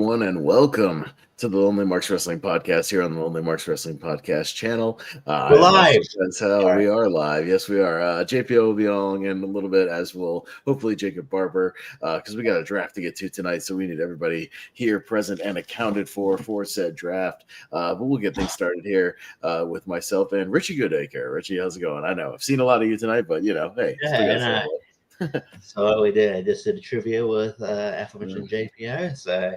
everyone, and welcome to the Lonely Marks Wrestling Podcast here on the Lonely Marks Wrestling Podcast channel. We're live. That's how we are live. Yes, we are. JPO will be along in a little bit, as will hopefully Jacob Barber, because we got a draft to get to tonight, so we need everybody here present and accounted for said draft. But we'll get things started here with myself and Richie Goodacre. Richie, how's it going? I know I've seen a lot of you tonight, but hey, So what we did, I just did a trivia with aforementioned JPO. So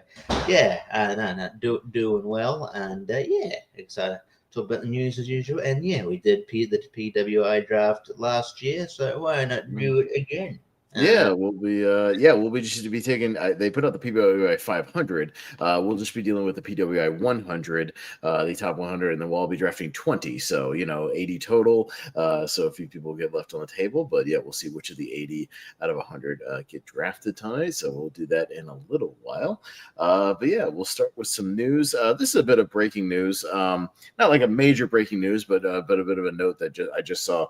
doing well, and excited to talk about the news as usual. And we did the PWI draft last year, so why not do it again? We'll be just to be taking. They put out the PWI 500. We'll just be dealing with the PWI 100, the top 100, and then we'll all be drafting 20. So 80 total. So a few people get left on the table, but we'll see which of the 80 out of 100 get drafted tonight. So we'll do that in a little while. We'll start with some news. This is a bit of breaking news. Not like a major breaking news, but a bit of a note that I just saw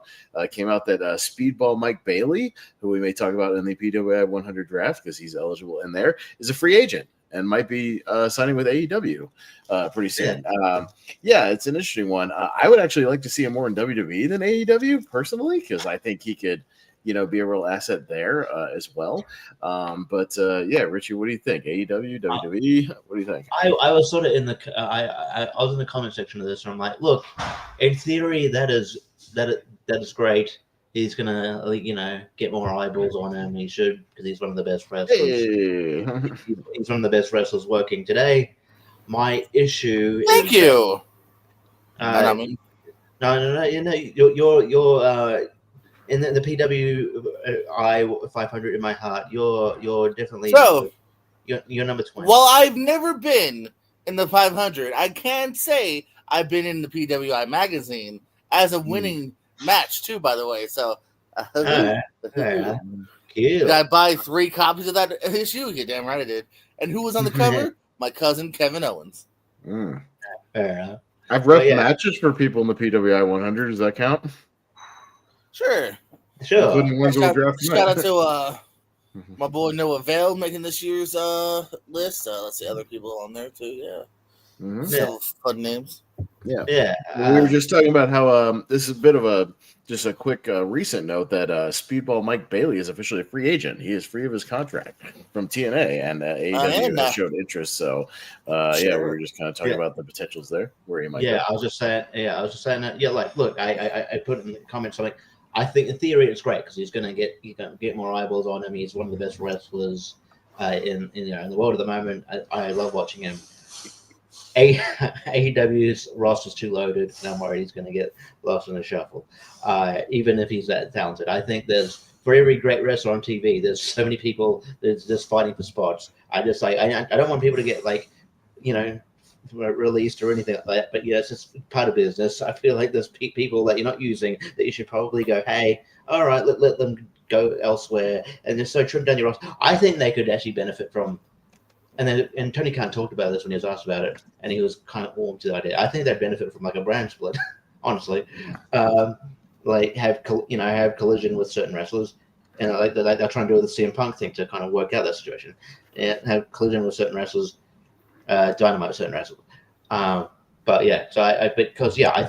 came out that Speedball Mike Bailey, who we may talk about in the PWI 100 draft because he's eligible in there, is a free agent and might be signing with AEW pretty soon. It's an interesting one. I would actually like to see him more in WWE than AEW personally, because I think he could be a real asset there as well. Richie, what do you think? AEW, WWE, what do you think? I was sort of in the I was in the comment section of this, and I'm like, look, in theory that is great. He's gonna, get more eyeballs on him. He should, because he's one of the best wrestlers. Hey. He's one of the best wrestlers working today. My issue. Thank you. No. You're in the PWI 500 in my heart. You're definitely you're number 20. Well, I've never been in the 500. I can say I've been in the PWI magazine as a winning match too, by the way. So did I buy 3 copies of that issue? You're damn right I did. And who was on the cover? My cousin Kevin Owens. Fair enough. I've ref matches for people in the PWI 100. Does that count? Sure. Shout out to my boy Noah Vale making this year's list. Let's see other people on there too. Several fun names. We were just talking about how this is a bit of a quick recent note that Speedball Mike Bailey is officially a free agent. He is free of his contract from TNA, and AEW has showed interest. So we were just kind of talking about the potentials there where he might. I was just saying that. Look, I put in the comments like, I think in theory it's great because he's gonna get more eyeballs on him. He's one of the best wrestlers in the world at the moment. I love watching him. AEW's roster's too loaded, and I'm worried he's going to get lost in the shuffle. Even if he's that talented, I think there's very great wrestlers on TV. There's so many people that's just fighting for spots. I don't want people to get released or anything like that. But it's just part of business. I feel like there's people that you're not using that you should probably go, hey, all right, let them go elsewhere, and just so trim down your roster. I think they could actually benefit from. And Tony Khan talked about this when he was asked about it, and he was kind of warm to the idea. I think they'd benefit from like a brand split, honestly. Have collision with certain wrestlers, and they're trying to do the CM Punk thing to kind of work out that situation. And have collision with certain wrestlers, dynamite with certain wrestlers. I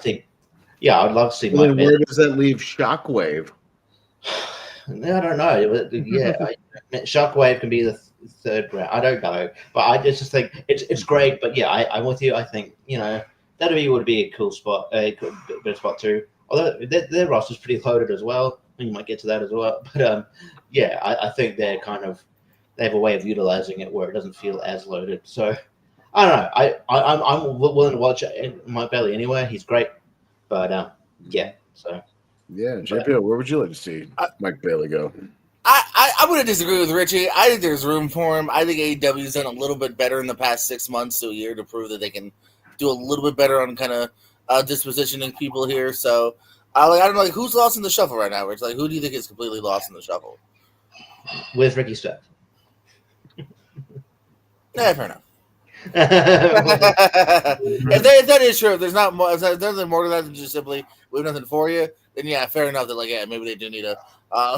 think I'd love to see. Where does that leave Shockwave? I don't know. Shockwave can be the third round. I don't know, but I just think it's great. But I'm with you. I think WWE would be a cool spot, a good spot too. Although their roster's pretty loaded as well, and you might get to that as well. But I think they have a way of utilizing it where it doesn't feel as loaded. So I don't know. I'm willing to watch Mike Bailey anyway. He's great, but So JPO, where would you like to see Mike Bailey go? I wouldn't disagree with Richie. I think there's room for him. I think AEW's done a little bit better in the past 6 months to a year to prove that they can do a little bit better on kind of dispositioning people here. So I don't know, who's lost in the shuffle right now, Rich? Who do you think is completely lost in the shuffle? Where's Ricky Stuff? Fair enough. if that is true, if there's not more, if there's nothing more to that than just simply we have nothing for you, then fair enough that maybe they do need to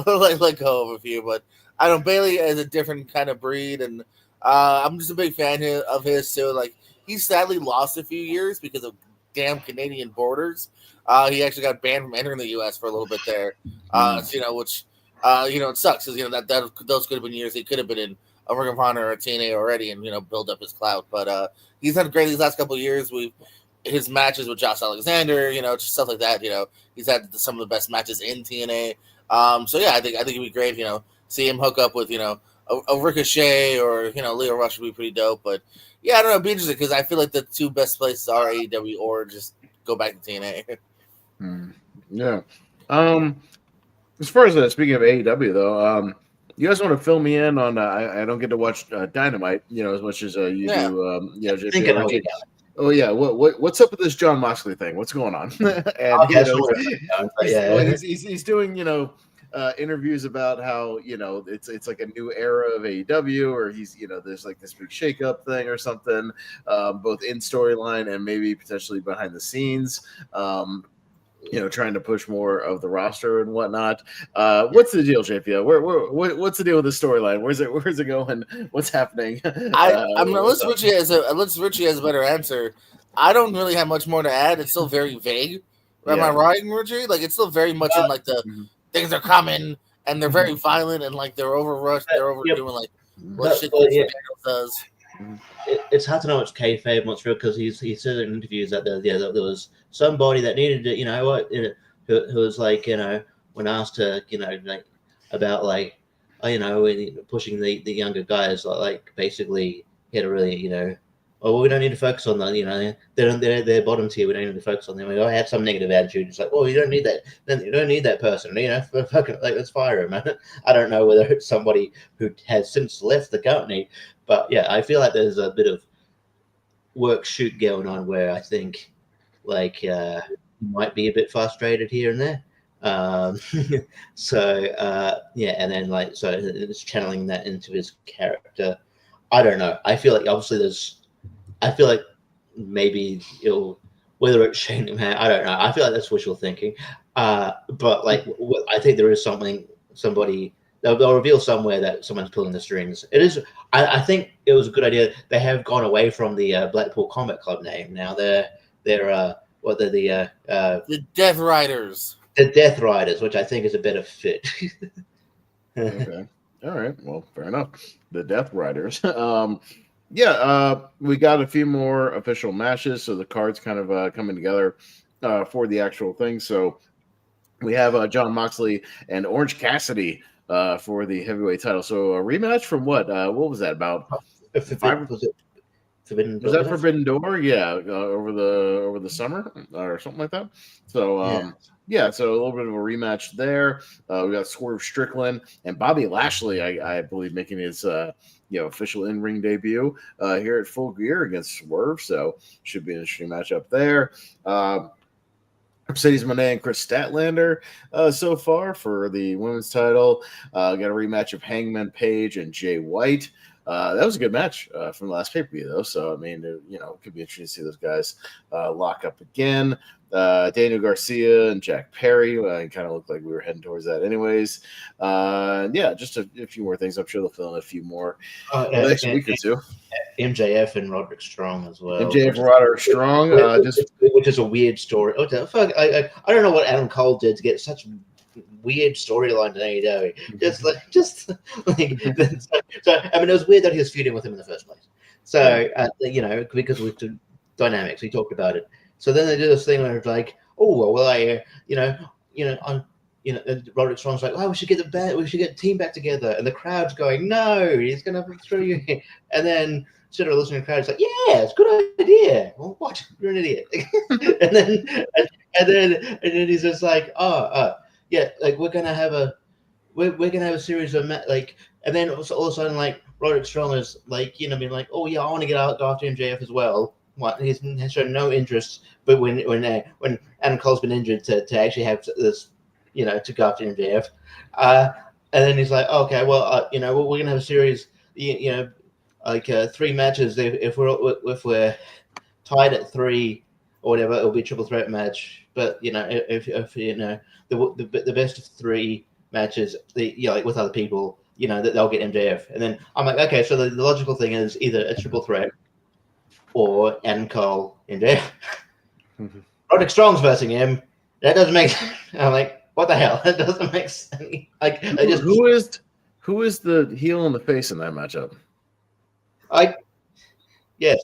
let go of a few. But I don't. Bailey is a different kind of breed, and I'm just a big fan of his too. Like he sadly lost a few years because of damn Canadian borders. He actually got banned from entering the U.S. for a little bit there. So, which it sucks because that those could have been years he could have been in a Ring of Honor or TNA already and build up his clout. But he's done great these last couple of years. His matches with Josh Alexander, just stuff like that. He's had some of the best matches in TNA. So yeah, I think it'd be great. See him hook up with a Ricochet or Leo Rush would be pretty dope. But yeah, I don't know, it'd be interesting because I feel like the two best places are AEW or just go back to TNA. Yeah. As far as speaking of AEW though, you guys want to fill me in on? I don't get to watch Dynamite, as much as you do. JP. Oh yeah, what's up with this Jon Moxley thing? What's going on? And he's doing interviews about how it's like a new era of AEW, or he's there's like this big shakeup thing or something, both in storyline and maybe potentially behind the scenes. Trying to push more of the roster and whatnot. What's the deal, JPO? What's the deal with the storyline? Where's it going? What's happening? Unless Richie has a better answer, I don't really have much more to add. It's still very vague. Am I right, Richie? Like it's still very much in like the things are coming and they're very violent and like they're overrushed. They're overdoing like what shit does. It's hard to know what's kayfabe and what's real because he said in interviews that there was somebody that needed to, who was like, when asked to, about like, pushing the younger guys, like basically he had to really, we don't need to focus on that, they're bottom tier, we don't need to focus on them. I had some negative attitude. It's like, well, you don't need that. Then you don't need that person, fucking like let's fire him. I don't know whether it's somebody who has since left the company, but yeah, I feel like there's a bit of work shoot going on where I think like might be a bit frustrated here and there. And then like so it's channeling that into his character. I don't know. I feel like obviously I feel like maybe whether it's Shane McMahon, I don't know. I feel like that's wishful thinking. But like I think there is somebody they'll reveal somewhere that someone's pulling the strings. It is. I think it was a good idea. They have gone away from the Blackpool Combat Club name. Now they're the Death Riders. The Death Riders, which I think is a better fit. Okay. All right. Well, fair enough. The Death Riders. We got a few more official matches, so the card's kind of coming together for the actual thing. So we have Jon Moxley and Orange Cassidy for the heavyweight title. So a rematch from what? What was that about? Forbidden Door? Was that Forbidden Door? Yeah, over the summer or something like that. So so a little bit of a rematch there. We got Swerve Strickland and Bobby Lashley, I believe, making his official in-ring debut here at Full Gear against Swerve. So should be an interesting matchup there. Mercedes Moné and Chris Statlander so far for the women's title. Got a rematch of Hangman Page and Jay White. That was a good match from the last pay-per-view, though. So, I mean, it could be interesting to see those guys lock up again. Daniel Garcia and Jack Perry. It kind of looked like we were heading towards that anyways. Just a few more things. I'm sure they'll fill in a few more next week or two. MJF and Roderick Strong as well. MJF and Roderick Strong. Which is a weird story. Oh, fuck, I don't know what Adam Cole did to get such weird storyline in AEW. So I mean, it was weird that he was feuding with him in the first place. So because with the dynamics, we talked about it. So then they did this thing where it's like, Roderick Strong's like, oh, we should get the team back together, and the crowd's going, no, he's gonna throw you. And then instead of listening to the crowd, it's like, yeah, it's a good idea. Well, what? You're an idiot. and then he's just like, like we're gonna have a series of and then all of a sudden like Roderick Strong is like being like, oh yeah, I want to go after MJF as well. What he's shown no interest, but when Adam Cole's been injured to actually have this to go after MJF, and then he's like, okay, well we're gonna have a series, 3 matches. If we're tied at 3 or whatever, it'll be a triple threat match. But if the best of 3 matches, with other people, that they'll get MJF. And then I'm like, okay, so the logical thing is either a triple threat or Adam Cole MJF. Roderick Strong's versing him. That doesn't make sense. I'm like, what the hell? That doesn't make sense. Like, who is the heel and the face in that matchup? Yes,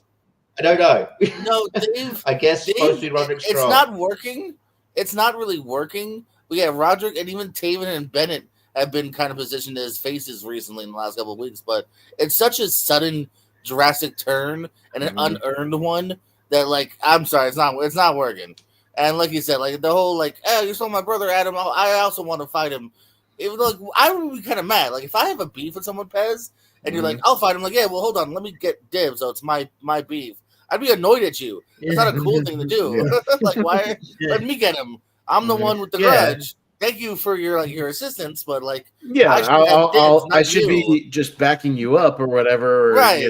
I don't know. No, Dave. I guess it's supposed to be Roderick Strong. It's not working. It's not really working. We have Roderick and even Taven and Bennett have been kind of positioned as faces recently in the last couple of weeks, but it's such a sudden, drastic turn and an unearned one that, like, I'm sorry, it's not working. And like you said, like the whole like, hey, you saw my brother Adam. I also want to fight him. It was like I would be kind of mad. Like if I have a beef with someone, Pez, and you're like, I'll fight him. Like, yeah, well, hold on, let me get dibs. So it's my beef. I'd be annoyed at you. It's not a cool thing to do. Like, why? Let me get him. I'm the one with the grudge. Thank you for your assistance, but like, I should be just backing you up or whatever, or, right?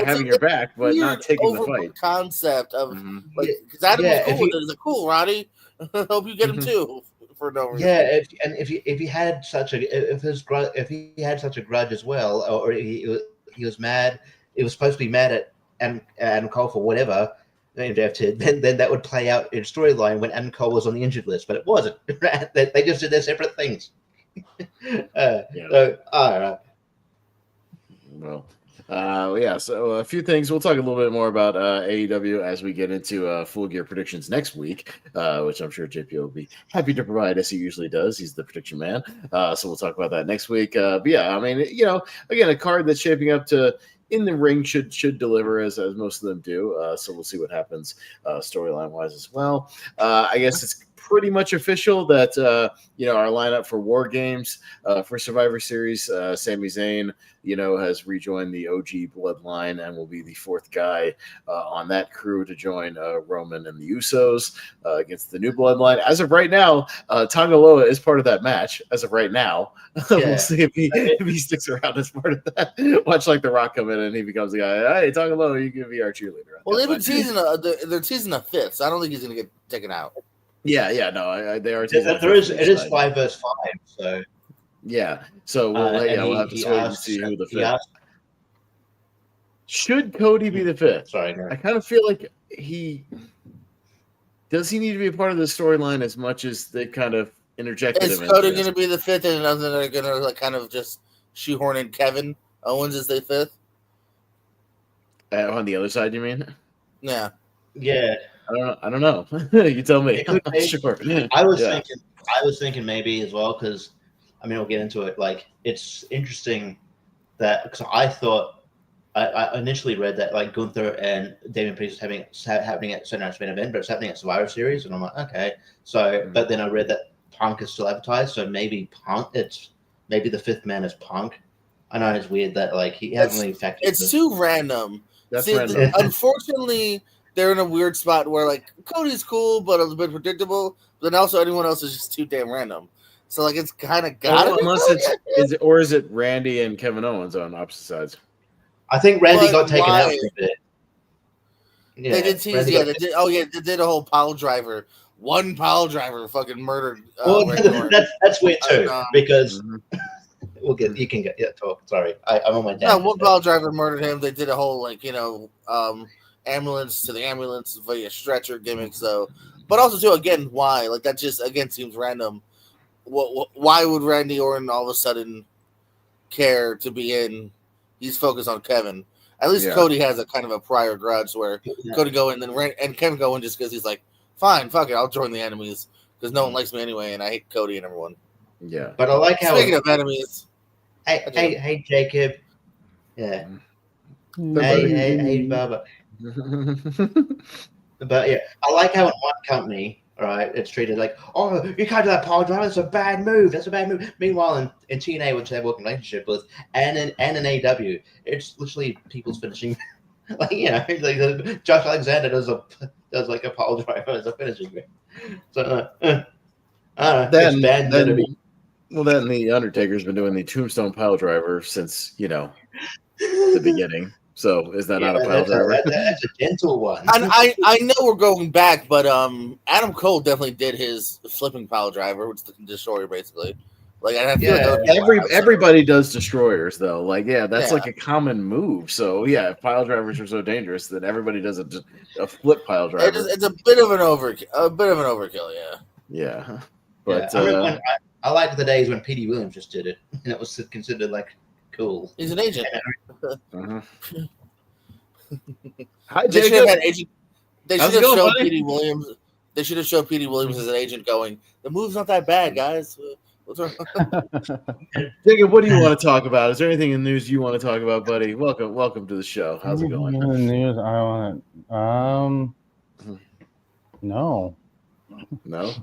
Having your back, but not taking the fight. Concept of like, because Adam was cool with it. He's like, cool, Roddy. Hope you get him too for no reason. Yeah, if he had such a grudge as well, or he was mad, he was supposed to be mad at Adam Cole for whatever. Then that would play out in storyline when Adam Cole was on the injured list, but it wasn't. They just did their separate things. So, all right. Well, so a few things. We'll talk a little bit more about AEW as we get into Full Gear predictions next week, which I'm sure JP will be happy to provide, as he usually does. He's the prediction man. So we'll talk about that next week. But yeah, I mean, again, a card that's shaping up to in the ring should deliver as most of them do. So we'll see what happens storyline wise as well. I guess it's pretty much official that our lineup for War Games for Survivor Series, Sami Zayn, has rejoined the OG bloodline and will be the fourth guy on that crew to join Roman and the Usos against the new bloodline. As of right now, Tonga Loa is part of that match. As of right now, we'll see if he sticks around as part of that. Watch like The Rock come in and he becomes the guy. Hey, Tonga Loa, you can be our cheerleader. Well, they've been teasing they're teasing a fifth, so I don't think he's going to get taken out. Yeah, no, they are. It is 5 versus 5, so yeah. So we'll have to wait and see who the fifth. Should Cody be the fifth? Sorry, no. I kind of feel like does he need to be a part of the storyline as much as they kind of interjected him? Is Cody going to be the fifth, and then they're going to like kind of just shoehorn in Kevin Owens as the fifth? On the other side, you mean? Yeah. I don't know. You tell me. Sure. I was thinking maybe as well, because I mean we'll get into it. Like it's interesting that because I thought I initially read that like Gunther and Damian Priest was happening at Sunday Night's Main Event, but it's happening at Survivor Series, and I'm like, okay. So, but then I read that Punk is still advertised, so maybe maybe the fifth man is Punk. I know it's weird that like he hasn't really factored. It's too random. That's random. Unfortunately, they're in a weird spot where like Cody's cool, but a bit predictable. But then also anyone else is just too damn random. So like it's kind of got it. Unless is it Randy and Kevin Owens on opposite sides? I think Randy got taken out for a bit. Yeah, they did tease. Yeah, they did. Oh yeah, they did a whole pile driver. One pile driver fucking murdered. Well, that's weird too because you can get talk. Sorry, I'm on my down. No, one pile driver murdered him. They did a whole like ambulance to the ambulance via stretcher gimmick. So, but also too again, why? Like that just again seems random. Why would Randy Orton all of a sudden care to be in? He's focused on Kevin. At least Cody has a kind of a prior grudge where Cody go in and Kevin go in just because he's like, fine, fuck it, I'll join the enemies because no one likes me anyway, and I hate Cody and everyone. Yeah, but I like how speaking of enemies. Hey, Jacob. Yeah. Hey, Barber. But yeah, I like how in one company, all right, it's treated like, oh, you can't do that power drive. That's a bad move. Meanwhile, in TNA, which they have a working relationship with, and in AEW, it's literally people's finishing. Like like Josh Alexander does like a pile driver as a finishing move. So then the Undertaker's been doing the tombstone pile driver since the beginning. So is that not a pile driver? That's a gentle one. I know we're going back, but Adam Cole definitely did his flipping pile driver, which is the destroyer basically. Like, I feel like other people Everybody does destroyers though. Like, that's Yeah. like a common move. So yeah, if pile drivers are so dangerous, then everybody does a flip pile driver. It's a bit of an overkill. Yeah. Yeah, but I remember when I liked the days when P.D. Williams just did it, and it was considered like cool. He's an agent. Hi, They should Jacob. have had agent. They How's should it have going, shown buddy? P.D. Williams. They should have shown P.D. Williams as an agent going, the move's not that bad, guys. What's wrong? Jacob, what do you want to talk about? Is there anything in the news you want to talk about, buddy? Welcome to the show. How's it going? In the news, I want no. No.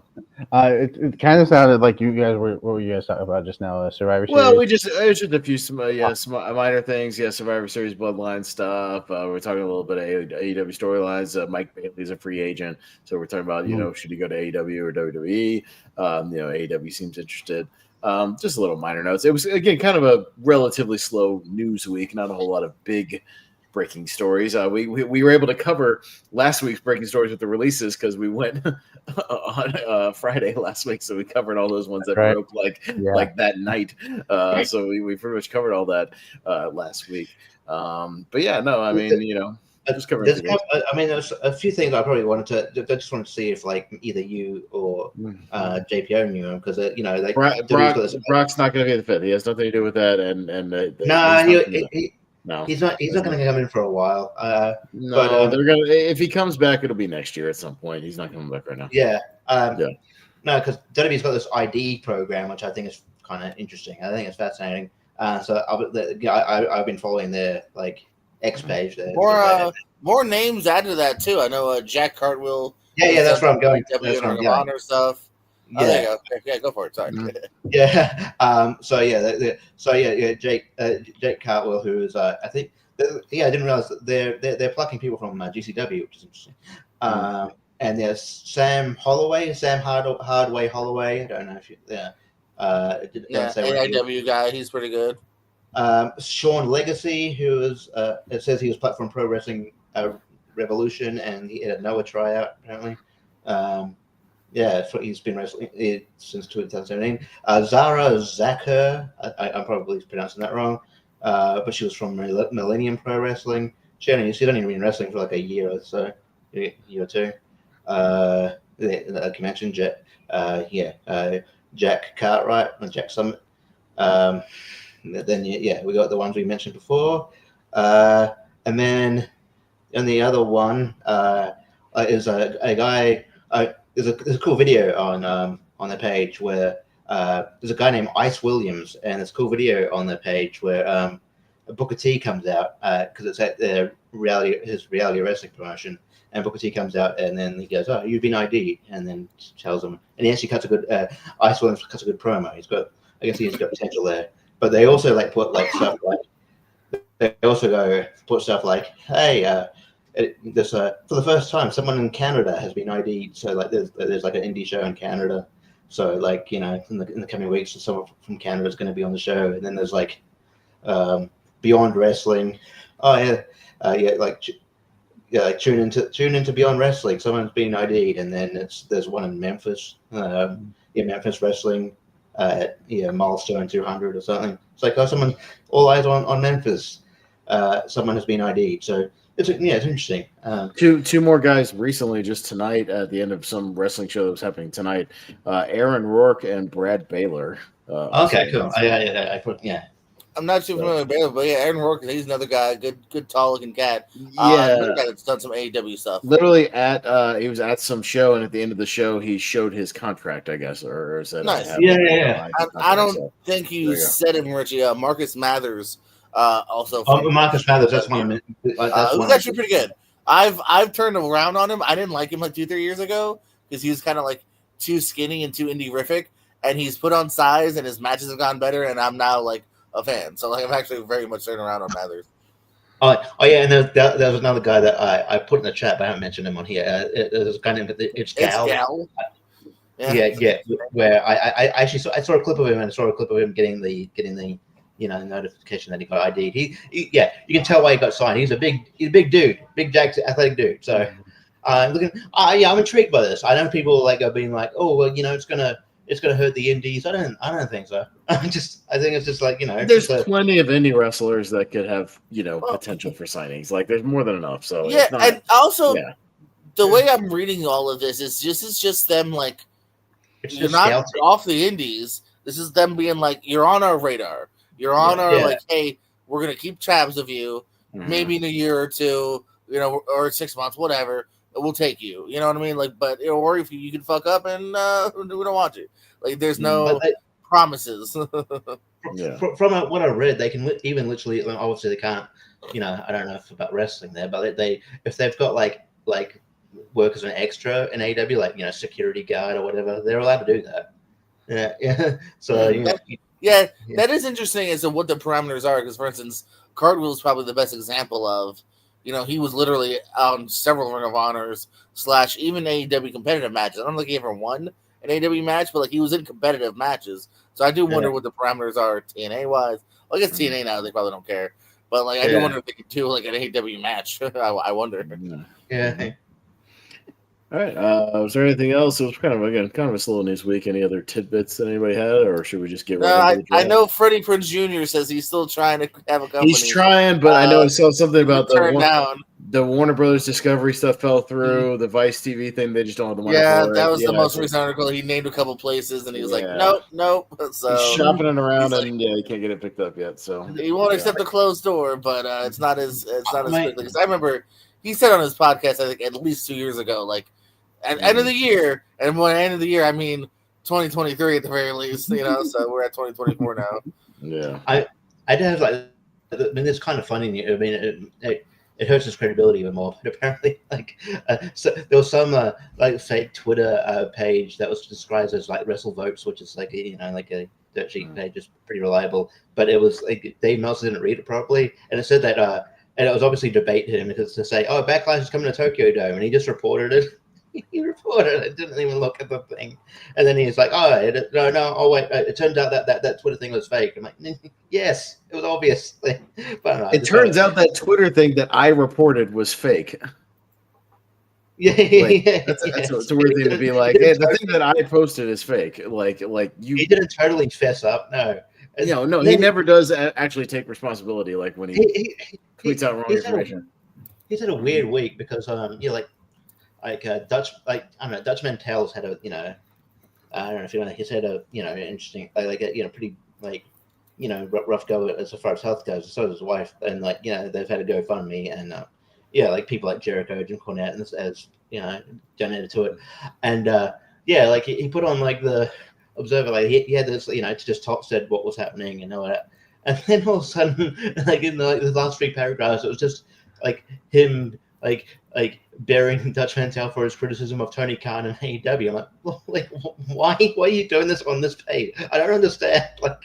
It kind of sounded like you guys were. What were you guys talking about just now? Survivor Series. Well, it was just a few some minor things. Yeah, Survivor Series bloodline stuff. We're talking a little bit of AEW storylines. Mike Bailey's a free agent, so we're talking about should he go to AEW or WWE? AEW seems interested. Just a little minor notes. It was again kind of a relatively slow news week. Not a whole lot of big breaking stories. We were able to cover last week's breaking stories with the releases because we went on Friday last week, so we covered all those ones that broke like that night. So we pretty much covered all that last week. But yeah, no, I mean, just covering. There's a few things I probably wanted to. I just wanted to see if like either you or JPO knew him because Brock's not going to be the fifth. He has nothing to do with that, No, he's not going to come in for a while. But they're gonna. If he comes back, it'll be next year at some point. He's not coming back right now. Yeah. No, because WWE's got this ID program, which I think is kind of interesting. I think it's fascinating. So I've been following their like X page there. More names added to that too. I know Jack Cartwheel. Yeah, that's where I'm going. That's where I'm going. Stuff. Yeah. Go for it. Sorry. Yeah. Jake Cartwell, who is I think I didn't realize that they're plucking people from GCW, which is interesting. And there's Sam Hardway. I don't know if you AIW guy. He's pretty good. Sean Legacy, who is it says he was plucked from Pro Wrestling Revolution, and he had a Noah tryout apparently. He's been wrestling since 2017. Zara Zacher, I'm probably pronouncing that wrong, but she was from Millennium Pro Wrestling. She's only been wrestling for like a year or so, year or two. Like you mentioned, Jack Cartwright and Jack Summit. Then we got the ones we mentioned before, and then the other one is a guy. There's a cool video on the page where there's a guy named Ice Williams, and there's a cool video on the page where Booker T comes out because it's at his reality wrestling promotion, and Booker T comes out and then he goes, "Oh, you've been ID'd," and then tells him, and he actually cuts a good Ice Williams cuts a good promo. I guess he's got potential there, but they also like put like stuff like hey. For the first time, someone in Canada has been ID'd. So like, there's like an indie show in Canada. So like, in the coming weeks, someone from Canada is going to be on the show. And then there's like Beyond Wrestling. Tune into Beyond Wrestling. Someone's been ID'd, and then there's one in Memphis. Memphis Wrestling. Milestone 200 or something. It's like someone all eyes on Memphis. Someone has been ID'd. So. It's interesting. Two more guys recently, just tonight at the end of some wrestling show that was happening tonight. Aaron Rourke and Brad Baylor. Okay, cool. I'm not too familiar with Baylor, but Aaron Rourke, he's another guy, good tall looking cat. Another guy that's done some AEW stuff. Literally he was at some show, and at the end of the show, he showed his contract, I guess, or said, nice. I don't think you said him, Richie. Marcus Mathers. Also, Marcus Mathers. That's one. It was actually pretty good. I've turned around on him. I didn't like him like 2-3 years ago because he was kind of like too skinny and too indie-rific, and he's put on size, and his matches have gotten better, and I'm now like a fan. So like I'm actually very much turned around on Mathers. And there's another guy that I put in the chat, but I haven't mentioned him on here. There's a guy named It's Gal. Yeah. Where I actually saw a clip of him, and I saw a clip of him getting the notification that he got ID'd. You can tell why he got signed. He's a big dude, big jacked athletic dude. So I'm intrigued by this. I know people like are being like, oh well, it's gonna it's going to hurt the indies. I don't think so. I think it's just like, there's plenty of indie wrestlers that could have, potential for signings. Like there's more than enough. So yeah, it's not, and also yeah. the way I'm reading all of this is just them like it's you're just not scouting. off the indies. This is them being like, you're on our radar. You're on our like, hey, we're gonna keep tabs of you. Mhm. Maybe in a year or two, or 6 months, whatever. We'll take you. You know what I mean? Like, but or if you can fuck up and we don't want you. Like, there's no promises. Yeah. From what I read, they can even literally. Obviously, they can't. I don't know about wrestling there, but if they've got like work as an extra in AEW, like security guard or whatever, they're allowed to do that. Yeah. So that is interesting as to what the parameters are. Because, for instance, Cartwheel is probably the best example of. He was literally on several Ring of Honors / even AEW competitive matches. I don't think he ever won an AEW match, but like he was in competitive matches. So I do wonder what the parameters are TNA wise. Well, I guess TNA now they probably don't care, but like I do wonder if they could do like an AEW match. I wonder. Yeah. All right. Was there anything else? It was kind of a slow news week. Any other tidbits that anybody had, or should we just get right into the draft? I know Freddie Prinze Jr. says he's still trying to have a company. He's trying, but I know I saw something about the Warner Brothers Discovery stuff fell through. The Vice TV thing, they just don't have the money for it. That was the most recent article. He named a couple places, and he was like, nope. So he's shopping it around, and he can't get it picked up yet. So he won't accept the closed door, but it's not as quickly. Because I remember he said on his podcast, I think at least 2 years ago, like. At end of the year, and when end of the year, I mean 2023 at the very least, so we're at 2024 now. Yeah. I have like, I mean, it's kind of funny. I mean, it hurts his credibility even more. But apparently, so there was some fake Twitter page that was described as like WrestleVotes, which is like a dirt sheet page, just pretty reliable. But it was like Dave Meltzer didn't read it properly, and it said that, and it was obviously debated him because to say, Backlash is coming to Tokyo Dome, and he just reported it. He reported it, didn't even look at the thing, and then he's like, "Oh wait, it turned out that Twitter thing was fake." I'm like, "Yes, it was obvious." But it turns out that Twitter thing that I reported was fake. It's a weird thing to be like, "Hey, the thing that I posted is fake." Like you. He didn't totally fess up. No. He never does actually take responsibility. Like when he tweets out wrong information. He's had a weird week because Dutch, Dutch Mantel's had a, I don't know if you know, he's had a, interesting, pretty, rough go as far as health goes. So does his wife, and they've had a GoFundMe, and people like Jericho, Jim Cornette, as donated to it, and he put on the Observer, he had this, to just said what was happening and all that, and then all of a sudden, in the last 3 paragraphs, it was just him, burying Dutch Mantel for his criticism of Tony Khan and AEW. I'm like, why are you doing this on this page? I don't understand. What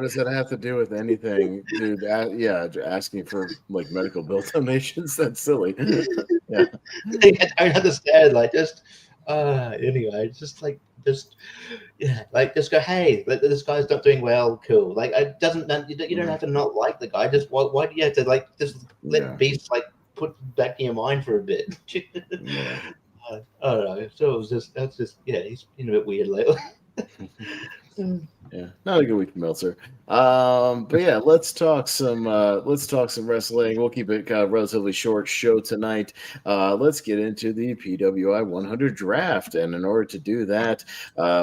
does that have to do with anything, dude? Asking for medical bill donations. That's silly. Yeah, I don't understand. Anyway, just go, hey, this guy's not doing well. Cool. It doesn't. You don't have to not like the guy. Just why do you have to just let beasts put back in your mind for a bit? I don't know. So he's been a bit weird lately. Yeah, not a good week for Meltzer. But yeah, let's talk some wrestling. We'll keep it a relatively short show tonight. Let's get into the PWI 100 draft, and in order to do that,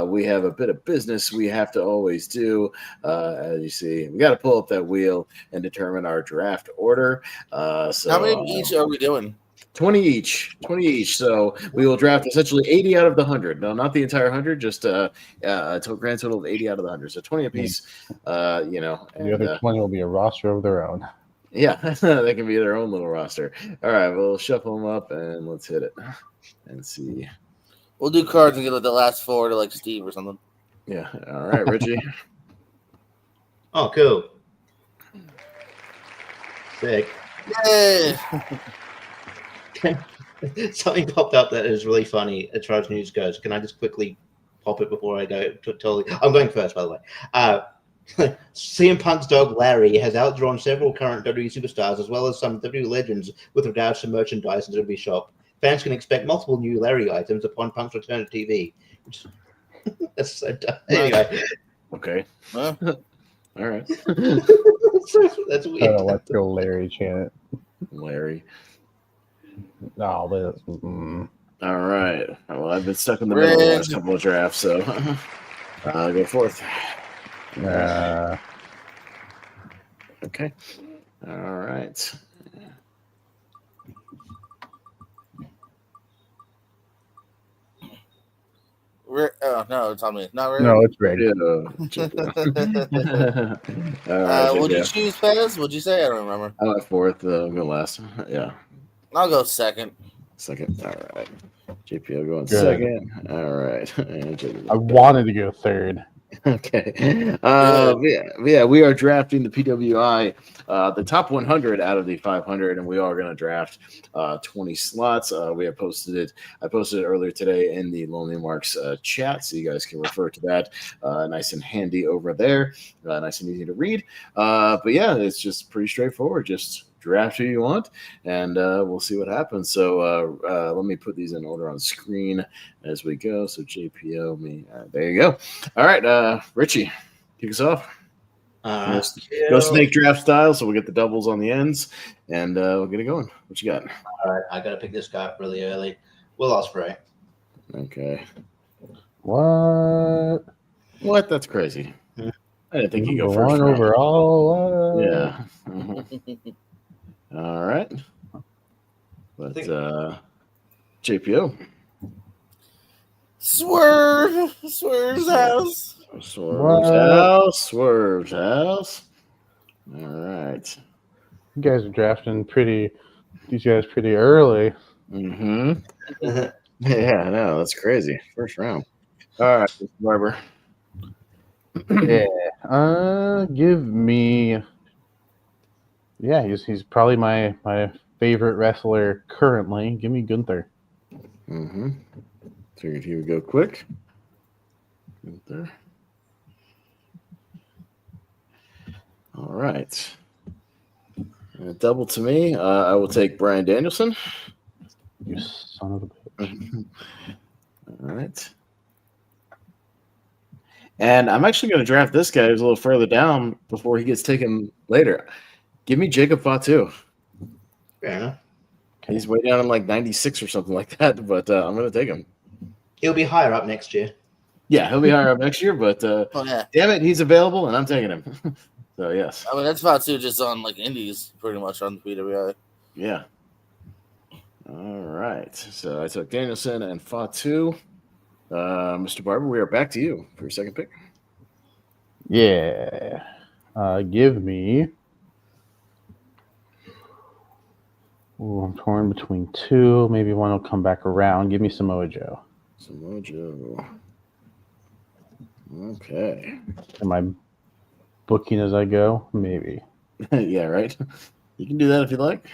we have a bit of business we have to always do. As you see, we got to pull up that wheel and determine our draft order. So how many each are we doing? 20 each. So we will draft essentially 80 out of the 100. No, not the entire 100, just a grand total of 80 out of the 100. So 20 apiece. The other 20 will be a roster of their own. Yeah, they can be their own little roster. All right, we'll shuffle them up and let's hit it and see. We'll do cards and get the last 4 to Steve or something. Yeah. All right, Richie. Oh, cool. Sick. Yay! Something popped up that is really funny as far as news goes. Can I just quickly pop it before I go? I'm going first, by the way. CM Punk's dog Larry has outdrawn several current WWE superstars as well as some WWE legends with regards to merchandise in the WWE shop. Fans can expect multiple new Larry items upon Punk's return to TV. That's so dumb. Anyway, Okay. Huh? All right. that's Oh, weird. let's go, Larry chant. Larry. No, All right. Well, I've been stuck in the middle of the last Red. couple of drafts, so go forth. Okay. All right. Oh no, it's on me. Not red. no, it's red. Yeah. All right, Would you JPO. choose Pez? Would you say? I don't remember. I went fourth. I'll go last. Yeah. I'll go second. Second. All right. JPO going Good. second. All right. And JPO I wanted to go third. Okay. Yeah, we are drafting the PWI, the top 100 out of the 500, and we are going to draft 20 slots. We have posted it. I posted it earlier today in the Lonely Marks chat, so you guys can refer to that. Nice and handy over there. Nice and easy to read. But yeah, it's just pretty straightforward. Just draft who you want, and we'll see what happens. So let me put these in order on screen as we go. So JPO, me, there you go. All right, Richie, kick us off. Go snake draft style, so we'll get the doubles on the ends, and we'll get it going. What you got? All right, I got to pick this guy up really early. Will Ospreay. Okay. What? What? That's crazy. I didn't think you go Number first. one round. overall. What? Yeah. All right. But JPO. Swerve's house. Swerve's house. All right. You guys are drafting these guys pretty early. Mm-hmm. Yeah, I know. That's crazy. First round. All right, Barber. Yeah. Give me. Yeah, he's probably my favorite wrestler currently. Give me Gunther. Mm-hmm. Figured he would go quick. Gunther. All right. Double to me. I will take Bryan Danielson. You son of a bitch. All right. And I'm actually going to draft this guy who's a little further down before he gets taken later. Give me Jacob Fatu. Fair enough. He's way down in like 96 or something like that, but I'm going to take him. He'll be higher up next year. Yeah, he'll be higher up next year, but Yeah. damn it, he's available, and I'm taking him. So, yes. I mean, that's about to just on like indies, pretty much on the PWI. Yeah. All right. So I took Danielson and Fatu. Mr. Barber, we are back to you for your second pick. Yeah. Give me. Ooh, I'm torn between two. Maybe one will come back around. Give me Samoa Joe. Samoa Joe. Okay. Am I booking as I go? Maybe. Yeah, right. You can do that if you like.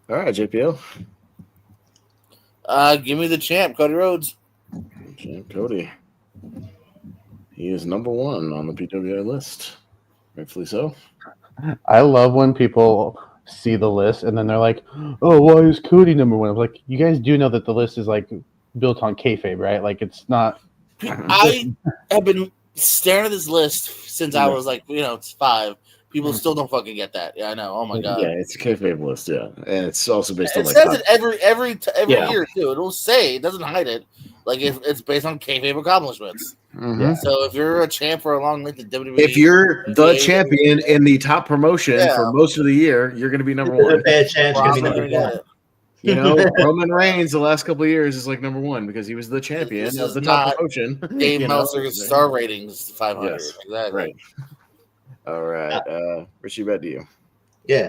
All right, JPL. Give me the champ, Cody Rhodes. Champ Cody. He is number one on the PWI list. Rightfully so. I love when people see the list and then they're like, "Oh, why is Cody number one?" I'm like, you guys do know that the list is like built on kayfabe, right? Like it's not. I have been staring at this list since I was like, it's 5. People still don't fucking get that. Yeah, I know. Oh my god. Yeah, it's a kayfabe list. Yeah, and it's also based on It like says it every Yeah. year too. It'll say, it doesn't hide it. Like it's based on kayfabe accomplishments. Mhm. So if you're a champ for a long length of WWE, If you're the champion in the top promotion for most of the year, you're going to be number There's a one. fair chance you're probably going to gonna be number get one. it. You know, Roman Reigns the last couple of years is like number one because he was the champion This of is the top not promotion. Dave you know? Meltzer's star ratings 500. Yes, Exactly. right. All right, Richie, back to you. Yeah.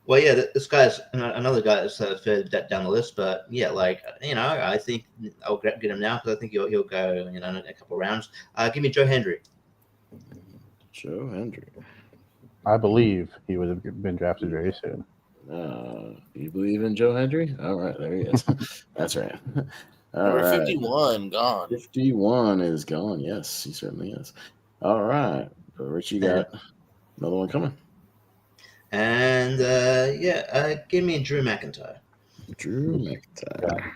Well, yeah, this guy's another guy that's further down the list, but yeah, I think I'll get him now because I think he'll go, in a couple of rounds. Give me Joe Hendry. Joe Hendry. I believe he would have been drafted very soon. You believe in Joe Hendry? All right, there he is. That's right. All Number right. 51 gone. 51 is gone. Yes, he certainly is. All right. So Richie got another one coming. And give me Drew McIntyre. Drew McIntyre.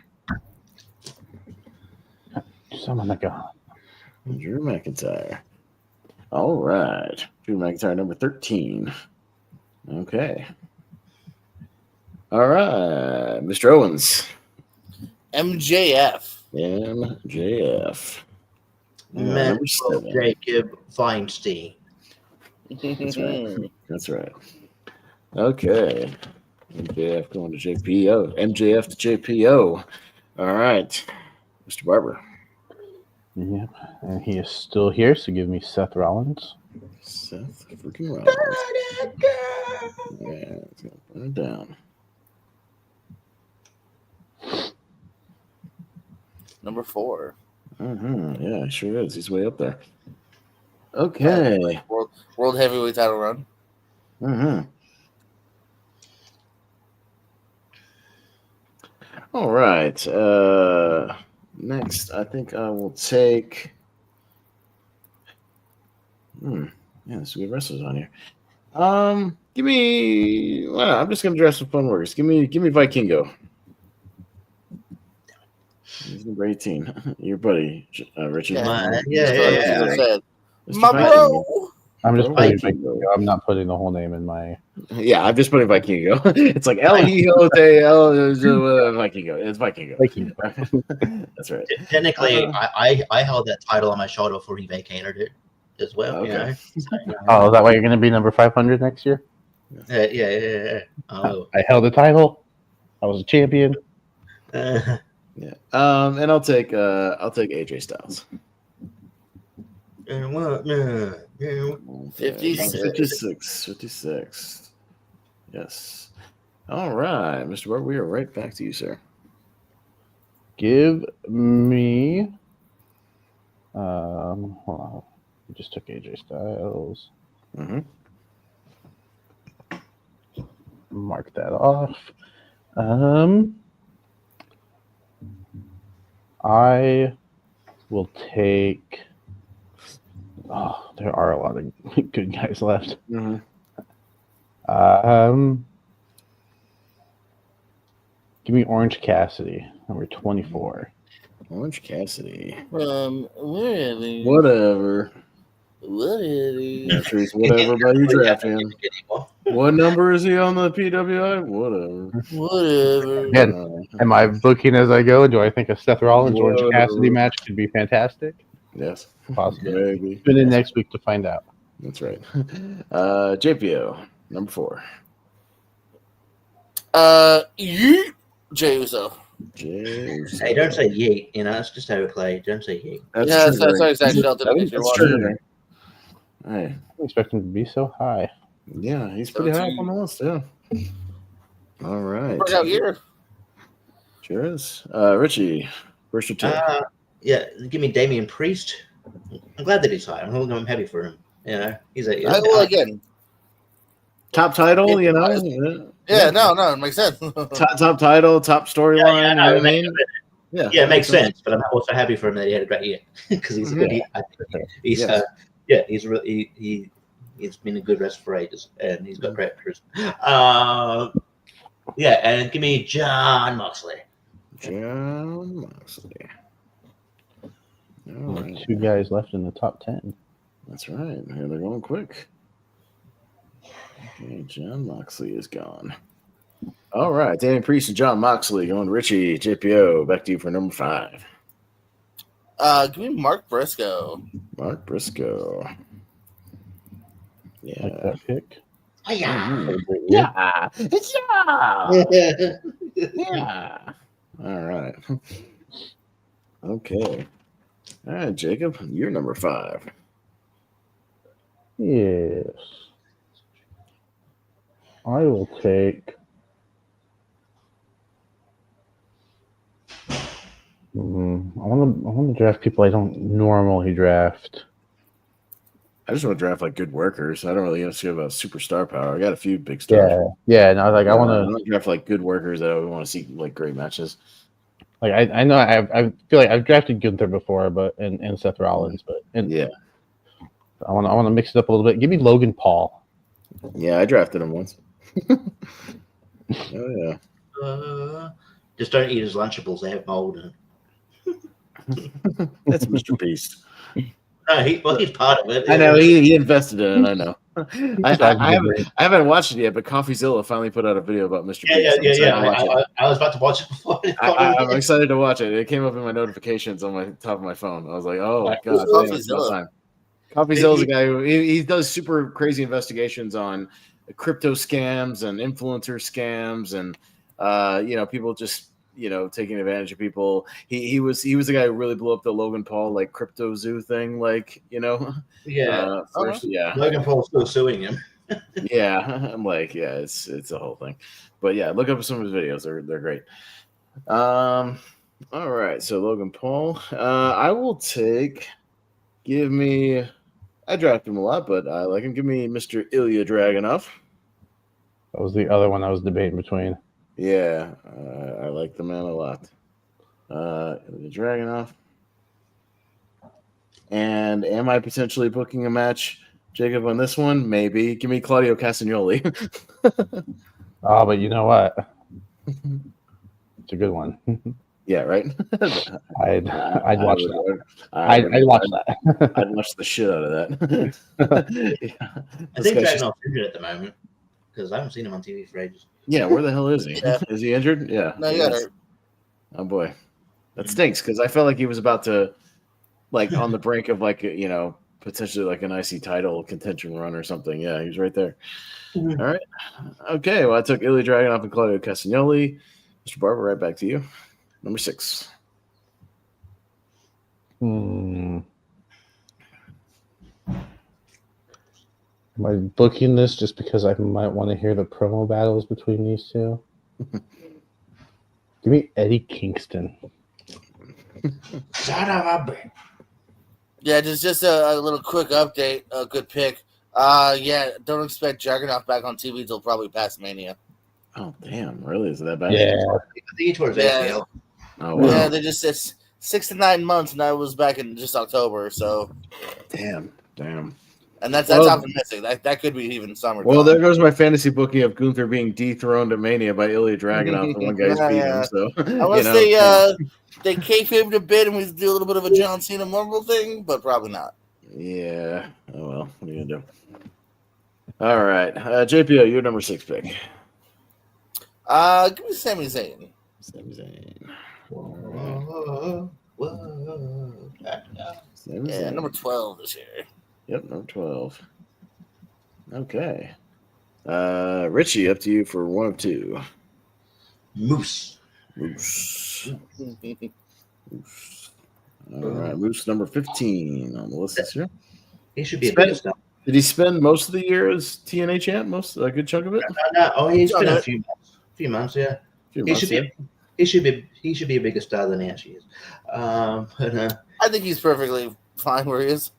Some on the gun. Drew McIntyre. All right. Drew McIntyre, number 13. Okay. All right. Mr. Owens. MJF. MJF. Maxwell Number 7. Jacob Feinstein. That's right. That's right. Okay. MJF going to JPO. MJF to JPO. All right. Mr. Barber. Yep. And he is still here, so give me Seth Rollins. Seth freaking Rollins. Yeah, it's going to burn it down. Number 4. Yeah, he sure is. He's way up there. Okay. World heavyweight title run. All right. Next, I think I will take. Yeah, there's some good wrestlers on here. Give me. Well, I'm just gonna draft some fun workers. Give me Vikingo. He's number 18. Your buddy, Richie. Yeah. My bro. I'm just Oh, putting Vikingo. I'm not putting the whole name in my. Yeah, I'm just putting Vikingo. It's like El Hijo de El Vikingo. It's Vikingo. That's right. Technically, I held that title on my shoulder before he vacated it as well. Okay. You know? Oh, is that why you're going to be number 500 next year? Yeah. Oh. I held the title. I was a champion. Yeah. And I'll take AJ Styles. 56. Yes. All right, Mr. Barber, we are right back to you, sir. Give me. Hold on. I just took AJ Styles. Mark that off. I will take. Oh, there are a lot of good guys left. Give me Orange Cassidy, number 24. Orange Cassidy. Whatever. Yeah, sure, it's whatever about you drafting him. What number is he on the PWI? Whatever. Whatever. Am I booking as I go? Do I think a Seth Rollins Orange Cassidy match could be fantastic? Yes. Possibly. Maybe. Tune in next week to find out. That's right. JPO, number 4. Jey Uso. Hey, don't say yeet. You know, it's just how we play. Don't say yeet. That's exactly what if you're watching. Hey. I expect him to be so high. Yeah, he's pretty high up on the list, yeah. All right. Workout year. Sure is. Richie, first or two. Yeah, give me Damian Priest. I'm glad that he's high. I'm happy for him. You know, he's a Well, again. Top title, you know? Yeah, no, it makes sense. Top title, top storyline. You know what I mean? Yeah, it makes sense. But I'm also happy for him that he had a great year because he's a good. He's he's been a good wrestler for ages, and he's got great charisma. And give me John Moxley. John Moxley. All right. 2 guys left in the top 10. That's right. Here they're going quick. Okay, John Moxley is gone. All right, Damian Priest and John Moxley going to Richie, JPO. Back to you for number 5. Give me Mark Briscoe. Mark Briscoe. Yeah. Like that pick. Oh, yeah. Yeah. All right. Okay. All right, Jacob, you're number 5. Yes. I will take. I want to draft people I don't normally draft. I just want to draft like good workers. I don't really give a shit about superstar power. I got a few big stars. Yeah. No, like I want to draft like good workers that I want to see like great matches. Like I know I feel like I've drafted Gunther before, but and Seth Rollins, yeah. I want to mix it up a little bit. Give me Logan Paul. Yeah, I drafted him once. Oh yeah. Just don't eat his Lunchables; they have mold in it. That's Mr. Beast. No, he's part of it. I know he invested in it. I know. Exactly. I haven't watched it yet, but CoffeeZilla finally put out a video about Mr. Yeah, Beast. I was about to watch it before. I'm excited to watch it. It came up in my notifications on my top of my phone. I was like, oh Right. god, Who's damn, it's about CoffeeZilla? time. CoffeeZilla's a guy who he does super crazy investigations on crypto scams and influencer scams and people just taking advantage of people. He was the guy who really blew up the Logan Paul like crypto zoo thing, Yeah. first, yeah. Logan Paul's still suing him. Yeah, I'm like, yeah, it's a whole thing. But yeah, look up some of his videos. They're great. All right, so Logan Paul. I will take. I drafted him a lot, but I like him. Give me Mr. Ilya Dragunov. That was the other one I was debating between. Yeah, I like the man a lot. Ilya Dragunov. And am I potentially booking a match, Jacob, on this one? Maybe. Give me Claudio Castagnoli. Oh, but you know what? It's a good one. Yeah, right. I'd watch that. I'd watch that. I'd watch the shit out of that. Yeah. I think Dragunov's injured at the moment because I haven't seen him on TV for ages. Yeah, where the hell is he? Yeah. Is he injured? Yeah. No, he got hurt. Oh boy, that stinks because I felt like he was about to, on the brink of potentially like an IC title contention run or something. Yeah, he was right there. Mhm. All right. Okay. Well, I took Ilya Dragunov and Claudio Castagnoli. Mr. Barber, right back to you. Number 6. Am I booking this just because I might want to hear the promo battles between these two? Give me Eddie Kingston. Son of a bitch. Yeah, just a little quick update. A good pick. Yeah, don't expect Juggernaut back on TV until probably past Mania. Oh damn! Really? Is it that bad? Yeah. I think towards Yeah. ACL. Oh wow. Yeah, they just it's 6 to 9 months, and I was back in just October. So, Damn. and that's Well- optimistic. That could be even summer. Well, there goes my fantasy booking of Gunther being dethroned at Mania by Ilya Dragunov. The one guy's beat him. So Unless they kayfabed a bit and we do a little bit of a John Cena Mumble thing, but probably not. Yeah. Oh well. What are you gonna do? All right, JPO, your number 6 pick. Give me Sami Zayn. Sami Zayn. Whoa. Sami Yeah, Zayn. number 12 this year. Yep, number 12. Okay. Richie, up to you for 1 of 2. Moose. Moose. All right, Moose number 15 on the list this year. He should be a Spend- big star. Did he spend most of the year as TNA champ? A good chunk of it? No, he's No, been no. a few months, yeah. Few He months, should yeah. be. He should be a bigger star than he actually is. But I think he's perfectly fine where he is.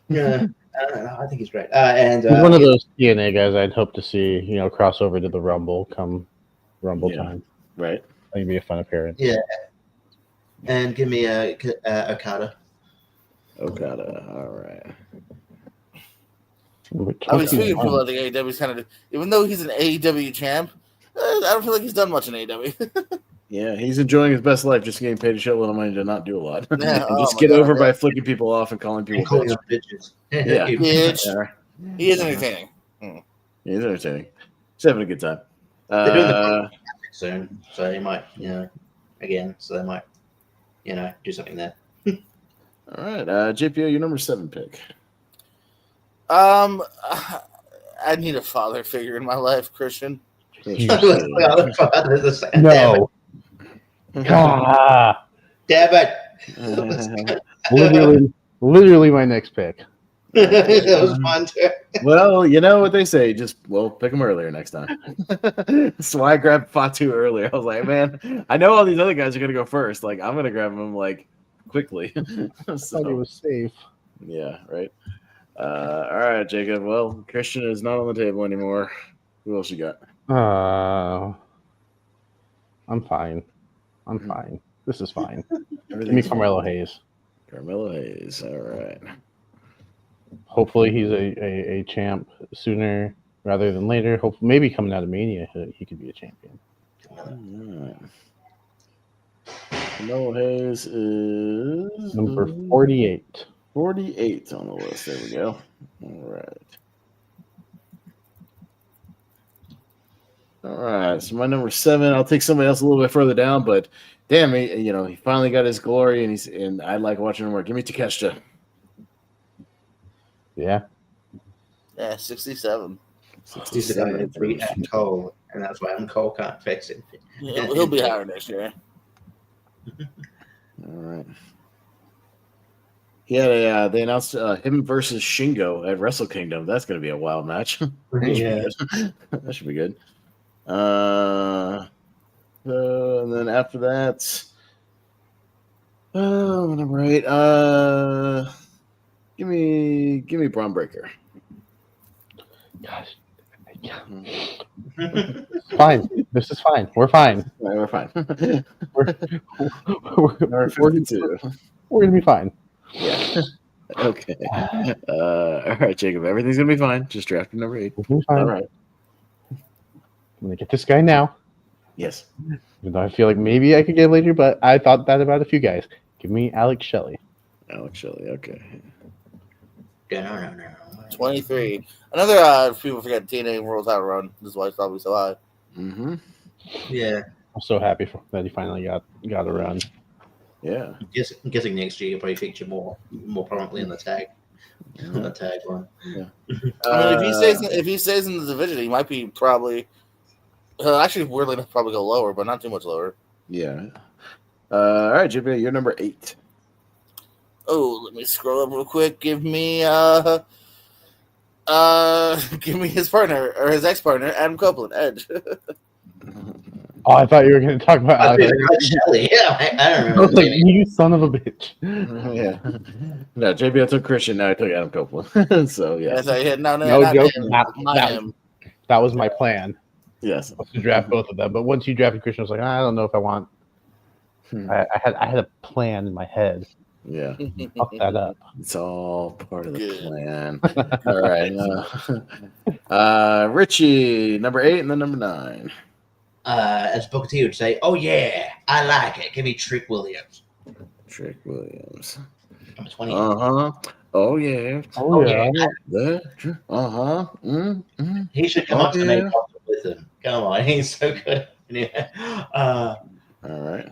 yeah, I think he's great. And He's one of those TNA guys I'd hope to see, cross over to the Rumble come Rumble Yeah. time. Right. I think it'd be a fun appearance. Yeah. And give me Okada. Okada. All right. I mean, speaking of people, I think AEW's kind of, even though he's an AEW champ, I don't feel like he's done much in AEW. Yeah, he's enjoying his best life, just getting paid a shitload of money to not do a lot. Yeah, And just oh my get God, over yeah. by flicking people off and calling people And calling bitch. them bitches. Yeah. Bitch. Yeah, He is entertaining. he's entertaining. He's having a good time. They're doing the soon, so they might, again, so they might, do something there. All right, JPO, your number 7 pick. I need a father figure in my life, Christian. No. Ah, Damn it. literally my next pick. That was fun too. Well, you know what they say. Just pick them earlier next time. That's why I grabbed Fatu earlier. I was like, man, I know all these other guys are gonna go first. Like, I'm gonna grab them quickly. I thought it was safe. Yeah, right. All right, Jacob. Well, Christian is not on the table anymore. Who else you got? I'm fine. I'm fine. This is fine. Give me Everything's Carmelo fine. Hayes. Carmelo Hayes. All right. Hopefully he's a champ sooner rather than later. Maybe coming out of Mania, he could be a champion. All right. Carmelo Hayes is Number 48. 48 on the list. There we go. All right. All right. So my number 7. I'll take somebody else a little bit further down, but damn, he finally got his glory, and I like watching him work. Give me Takeshita. Yeah. Yeah, 67. He's going to free Adam Cole, and that's why Adam Cole can't fix it. He'll be higher next year. All right. Yeah, they announced him versus Shingo at Wrestle Kingdom. That's going to be a wild match. Yeah. That should be good. And then after that, number 8. Give me Braun Breaker. Gosh. Yeah. Fine. This is fine. We're fine. All right, we're fine. We're 42. We're gonna be fine. Yeah. Okay. All right, Jacob. Everything's gonna be fine. Just draft number 8. We're gonna be fine. All right. I'm gonna get this guy now. Yes. Even though I feel like maybe I could get later, but I thought that about a few guys. Give me Alex Shelley. Alex Shelley. Okay. No. 23. Another people forget TNA World Title Run. This is why it's probably so high. Mm-hmm. Yeah. I'm so happy that he finally got a run. Yeah. I'm guessing next year you'll probably feature more prominently in the tag. On the tag one. Yeah. I mean, if he stays in the division, he might be probably. Actually, weirdly enough, probably go lower, but not too much lower. Yeah. All right, JP, you're number 8. Oh, let me scroll up real quick. Give me his partner or his ex-partner, Adam Copeland, Edge. Oh, I thought you were going to talk about Alex. Shelley. Yeah, I don't I remember. was like, you son of a bitch. Yeah. No, JP, I took Christian. Now I took Adam Copeland. So yeah. Yes, I hit. No, No not joke. him. Not Not him. That was my plan. Yes. Was to draft both of them, but once you drafted Christian, I was like, I don't know if I want. I had a plan in my head. Yeah. Fuck that up. It's all part of the Good. plan. All right. Richie, number 8, and then number 9. As Booker T would say, "Oh yeah, I like it. Give me Trick Williams." Trick Williams. Number 20. Oh yeah. Oh, yeah. He should come up to make contact with him. Come on, he's so good. Yeah. All right.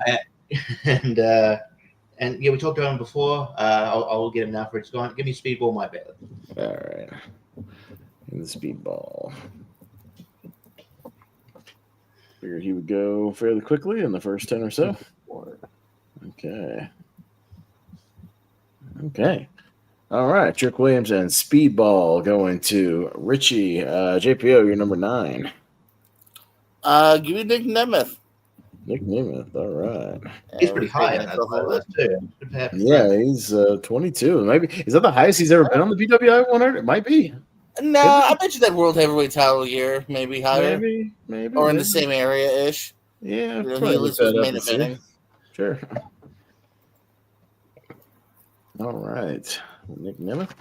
And yeah, we talked about him before. I'll get him now for it's gone. Give me Speedball, my bad. All right. And the Speedball. Figured he would go fairly quickly in the first 10 or so. Okay. All right. Trick Williams and Speedball going to Richie. JPO, you're number 9. Give me Nick Nemeth. Nick Nemeth. All right. He's pretty high on that list too. Yeah, he's 22. Maybe is that the highest he's ever been on the PWI 100? It might be. No, I bet you that World Heavyweight title year, maybe higher. Maybe. Or in the same area-ish. Yeah, He probably was look that up main and see. eventing. Sure. All right. Nick Nemeth.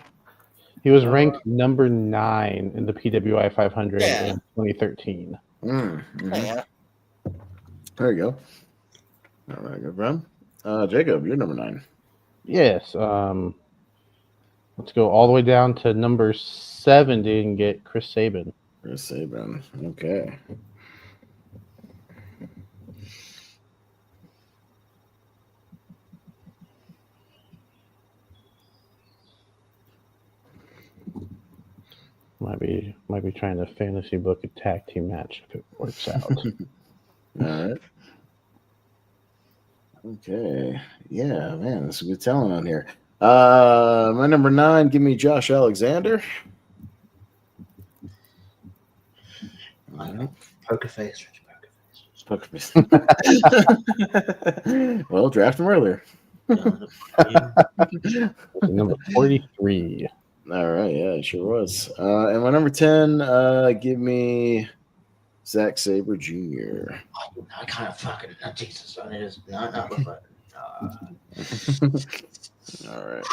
He was ranked number 9 in the PWI 500 Yeah. in 2013. Yeah. There you go. All right, good run. Jacob, you're number 9. Yes. Let's go all the way down to number 70 and get Chris Sabin. Chris Sabin. Okay. Might be trying to fantasy book a tag team match if it works out. All right. Okay. Yeah, man, there's some good talent on here. My number 9, give me Josh Alexander. Poker face. Poker face. Well, draft him earlier. Number 43. All right, yeah, it sure was. And my number 10, give me Zack Sabre Jr. I kind of fucking Jesus. It is not. All right.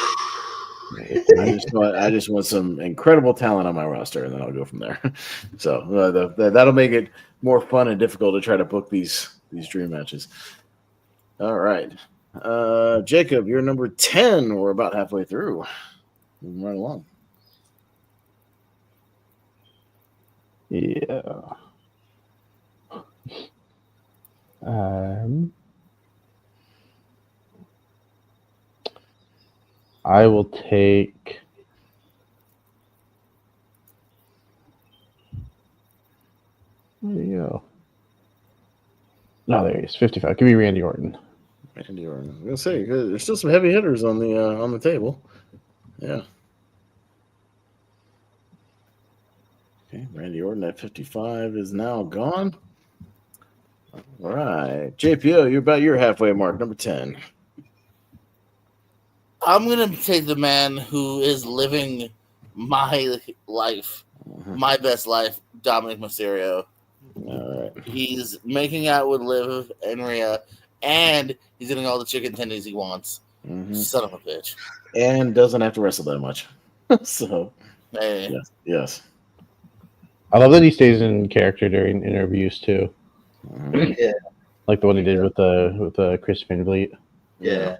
I just want some incredible talent on my roster, and then I'll go from there. So that'll make it more fun and difficult to try to book these dream matches. All right. Jacob, you're number 10. We're about halfway through. Moving right along. Yeah. I will take. There you go. No, there he is. 55. Give me Randy Orton. Randy Orton. I was gonna say there's still some heavy hitters on the table. Yeah. Okay, Randy Orton at 55 is now gone. All right, JPO, you're about your halfway mark, number 10. I'm gonna take the man who is living my life, my best life, Dominic Mysterio. All right. He's making out with Liv and Rhea, and he's getting all the chicken tendies he wants. Mhm. Son of a bitch. And doesn't have to wrestle that much. So, Hey. yes. I love that he stays in character during interviews too, Mhm. Yeah, like the one he did with Chris Van Vliet. yeah.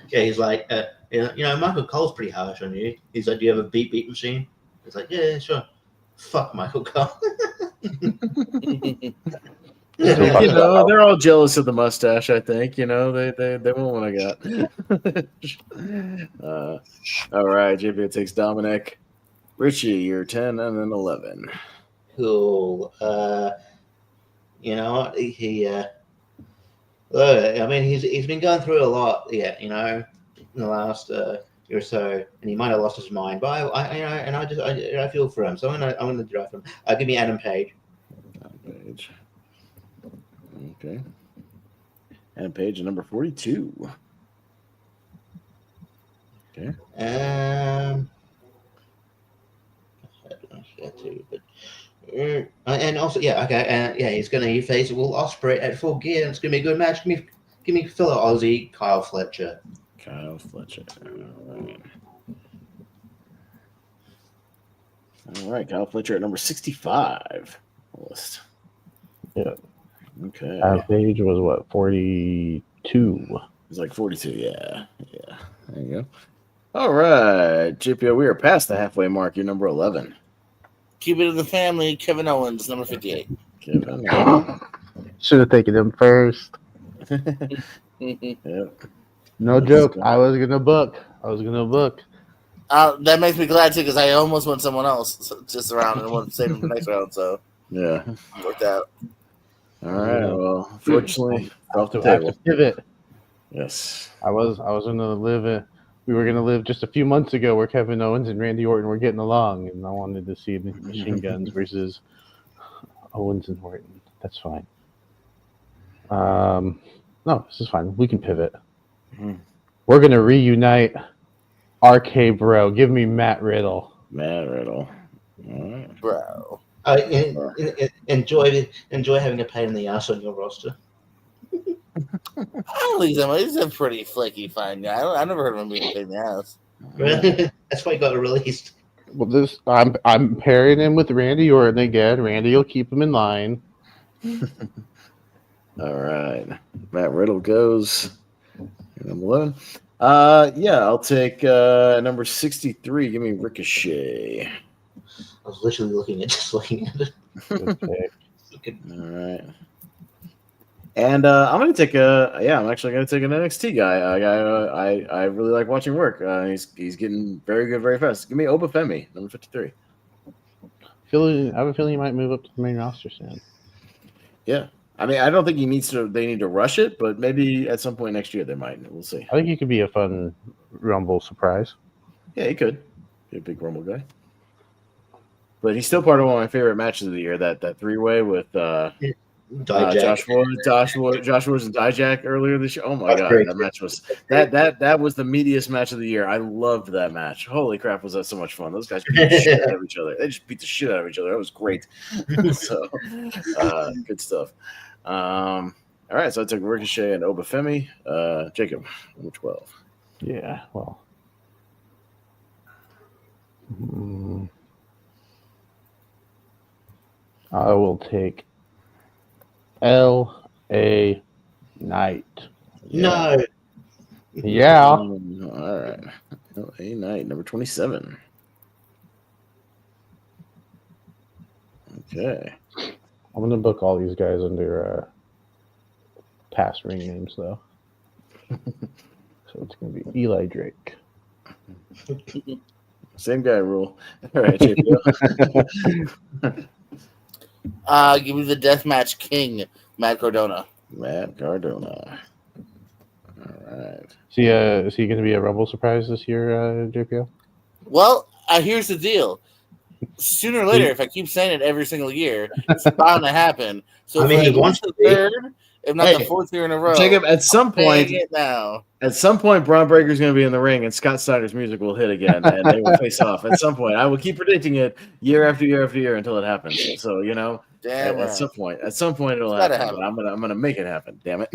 He's like, Michael Cole's pretty harsh on you. He's like, do you have a beat machine? It's like, yeah, sure. Fuck Michael Cole. Yeah, they're all jealous of the mustache. I think they want what I got. All right, JP takes Dominic. Richie, you're 10 and then 11. Cool. You know what? I mean, he's been going through a lot, in the last year or so, and he might have lost his mind. But I feel for him, so I'm gonna draft him. Give me Adam Page. Page. Okay. Adam Page at number 42. Okay. And also, he's gonna face Will Ospreay at Full Gear. And it's gonna be a good match. Give me fellow Aussie Kyle Fletcher. Kyle Fletcher. All right. Kyle Fletcher at number 65 on the list. Yeah. Okay. Page was what, 42? It's like 42. Yeah. There you go. All right, JPO, we are past the halfway mark. You're number 11. Keep it in the family. Kevin Owens, number 58. Should have taken him first. Yep. No joke. I was gonna book. That makes me glad too, because I almost went someone else just around and wanted to save him for the next round. So Yeah. Worked out. All right. Well, unfortunately, off the I have to table. pivot. Yes. I was gonna live it. We were gonna live just a few months ago where Kevin Owens and Randy Orton were getting along, and I wanted to see the Machine Guns versus Owens and Orton. That's fine. No, this is fine. We can pivot. Mhm. We're gonna reunite RK Bro. Give me Matt Riddle. Matt Riddle. All right. Bro. Enjoy having a pain in the ass on your roster. I don't think so. He's a pretty flaky fine guy. I never heard of him being a pain in the ass. That's why he got released. Well, I'm pairing him with Randy Orton again. Randy will keep him in line. All right. Matt Riddle goes. Number 11. I'll take number 63. Give me Ricochet. I was literally looking at it. Okay. All right. And I'm gonna take I'm actually gonna take an NXT guy. I really like watching work. He's getting very good very fast. Give me Obafemi, number 53. I have a feeling he might move up to the main roster soon. Yeah. I mean, I don't think they need to rush it, but maybe at some point next year they might. We'll see. I think he could be a fun Rumble surprise. Yeah, he could be a big Rumble guy. But he's still part of one of my favorite matches of the year. That three-way with Josh Woods and Dijak earlier this year. Oh my god, great. that match was that was the meatiest match of the year. I loved that match. Holy crap, was that so much fun? Those guys beat the shit out of each other. They just beat the shit out of each other. That was great. So good stuff. All right, so I took Ricochet and Obafemi. Jacob, number 12. Yeah, well. I will take L.A. Knight. No. Yeah. All right. LA Knight, number 27. Okay. I'm gonna book all these guys under past ring names though. So it's gonna be Eli Drake. Same guy rule. All right, JPO. Give me the Deathmatch King, Matt Cardona. Matt Cardona. All right. Is he gonna be a Rumble surprise this year, JPO? Well, here's the deal. Sooner or later, if I keep saying it every single year, it's bound to happen. So I mean, for he at wants least to be. the third, if not the Hey, fourth year in a row, Jacob, at some point, saying it now. Braun Breaker's going to be in the ring, and Scott Snyder's music will hit again, and they will face off. At some point, I will keep predicting it year after year after year until it happens. So Damn at right. some point, it'll It's gotta happen. happen. I'm gonna make it happen. Damn it!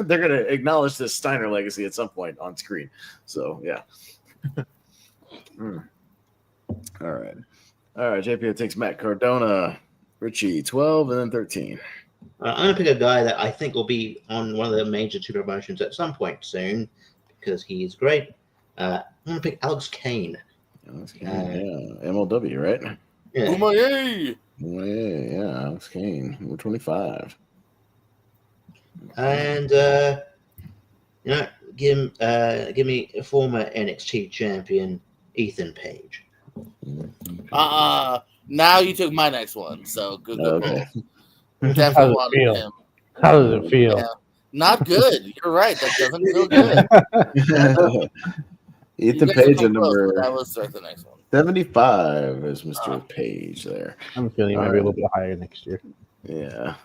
They're gonna acknowledge this Steiner legacy at some point on screen. So yeah. All right. JPO takes Matt Cardona, Richie 12, and then 13. I'm going to pick a guy that I think will be on one of the major two promotions at some point soon because he's great. I'm going to pick Alex Kane. Alex Kane, yeah, MLW, right? Yeah. Umaye! Yeah, Alex Kane, number 25. And give me a former NXT champion Ethan Page. Now you took my next one, so good. Okay. Definitely wanted him. How does it feel? Yeah. Not good. You're right. That doesn't feel good. Ethan Page at number that was the next one. 75 is Mr. Page there. I'm feeling he might be a little bit higher next year. Yeah.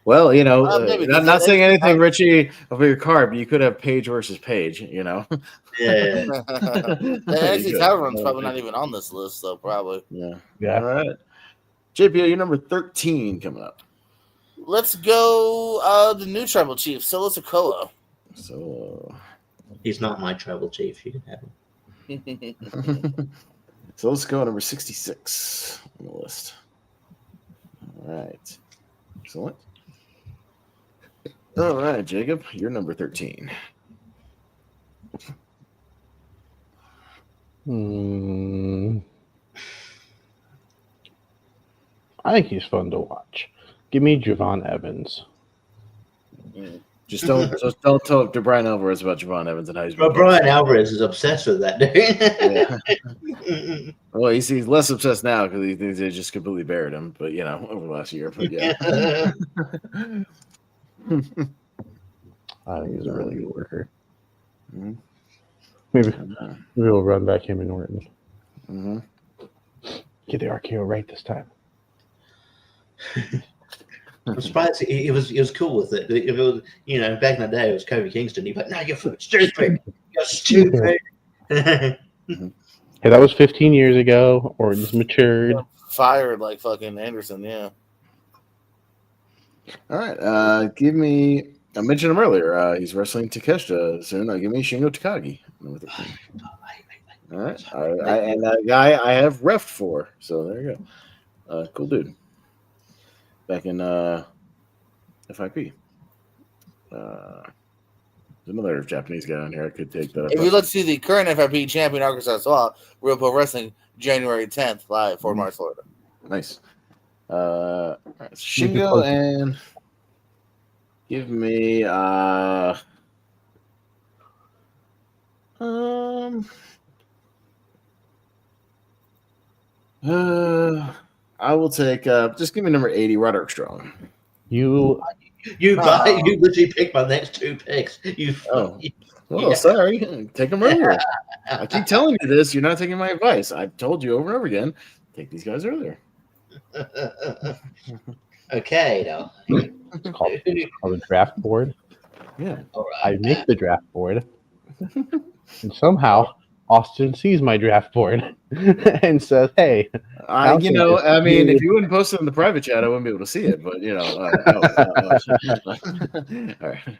Well, not saying anything, Richie, of your card, but you could have Page versus Page, Yeah. The NXT title run's probably not even on this list, so probably. Yeah. All right. JPO, you're number 13 coming up. Let's go the new tribal chief, Solo Sikoa. So He's not my tribal chief. You can have him. So let's go number 66 on the list. All right. Excellent. All right, Jacob, you're number 13. I think he's fun to watch. Give me Javon Evans. Just don't talk to Brian Alvarez about Javon Evans and how he's. Well, Brian Alvarez is obsessed with that dude. Well, he's less obsessed now because he thinks they just completely buried him. But over the last year, but yeah. I think he's a really good worker. Mm-hmm. Maybe we'll run back him and Orton. Mm-hmm. Get the RKO right this time. I'm surprised he was cool with it. If it was, back in the day, it was Kofi Kingston. He'd be like, "No, you're stupid. You're stupid." Hey, that was 15 years ago. Orton's matured. Fired like fucking Anderson, yeah. All right. Give me. I mentioned him earlier. He's wrestling Takeshita soon. Give me Shingo Takagi. All right. And that guy I have ref for. So there you go. Cool dude. Back in FIP. There's another Japanese guy on here I could take that. If we look to the current FIP champion, Arkansas Swallow, Real Pro Wrestling, January 10th, live, Fort Myers, Florida. Nice. Shingo and give me I will take just give me number 80, Roderick Strong. You literally picked my next two picks. Sorry. Take them earlier. I keep telling you this. You're not taking my advice. I've told you over and over again. Take these guys earlier. Okay, now. It's called a draft board. Yeah. All right. I make the draft board. And somehow Austin sees my draft board and says, "Hey, if you wouldn't post it in the private chat, I wouldn't be able to see it." But all right.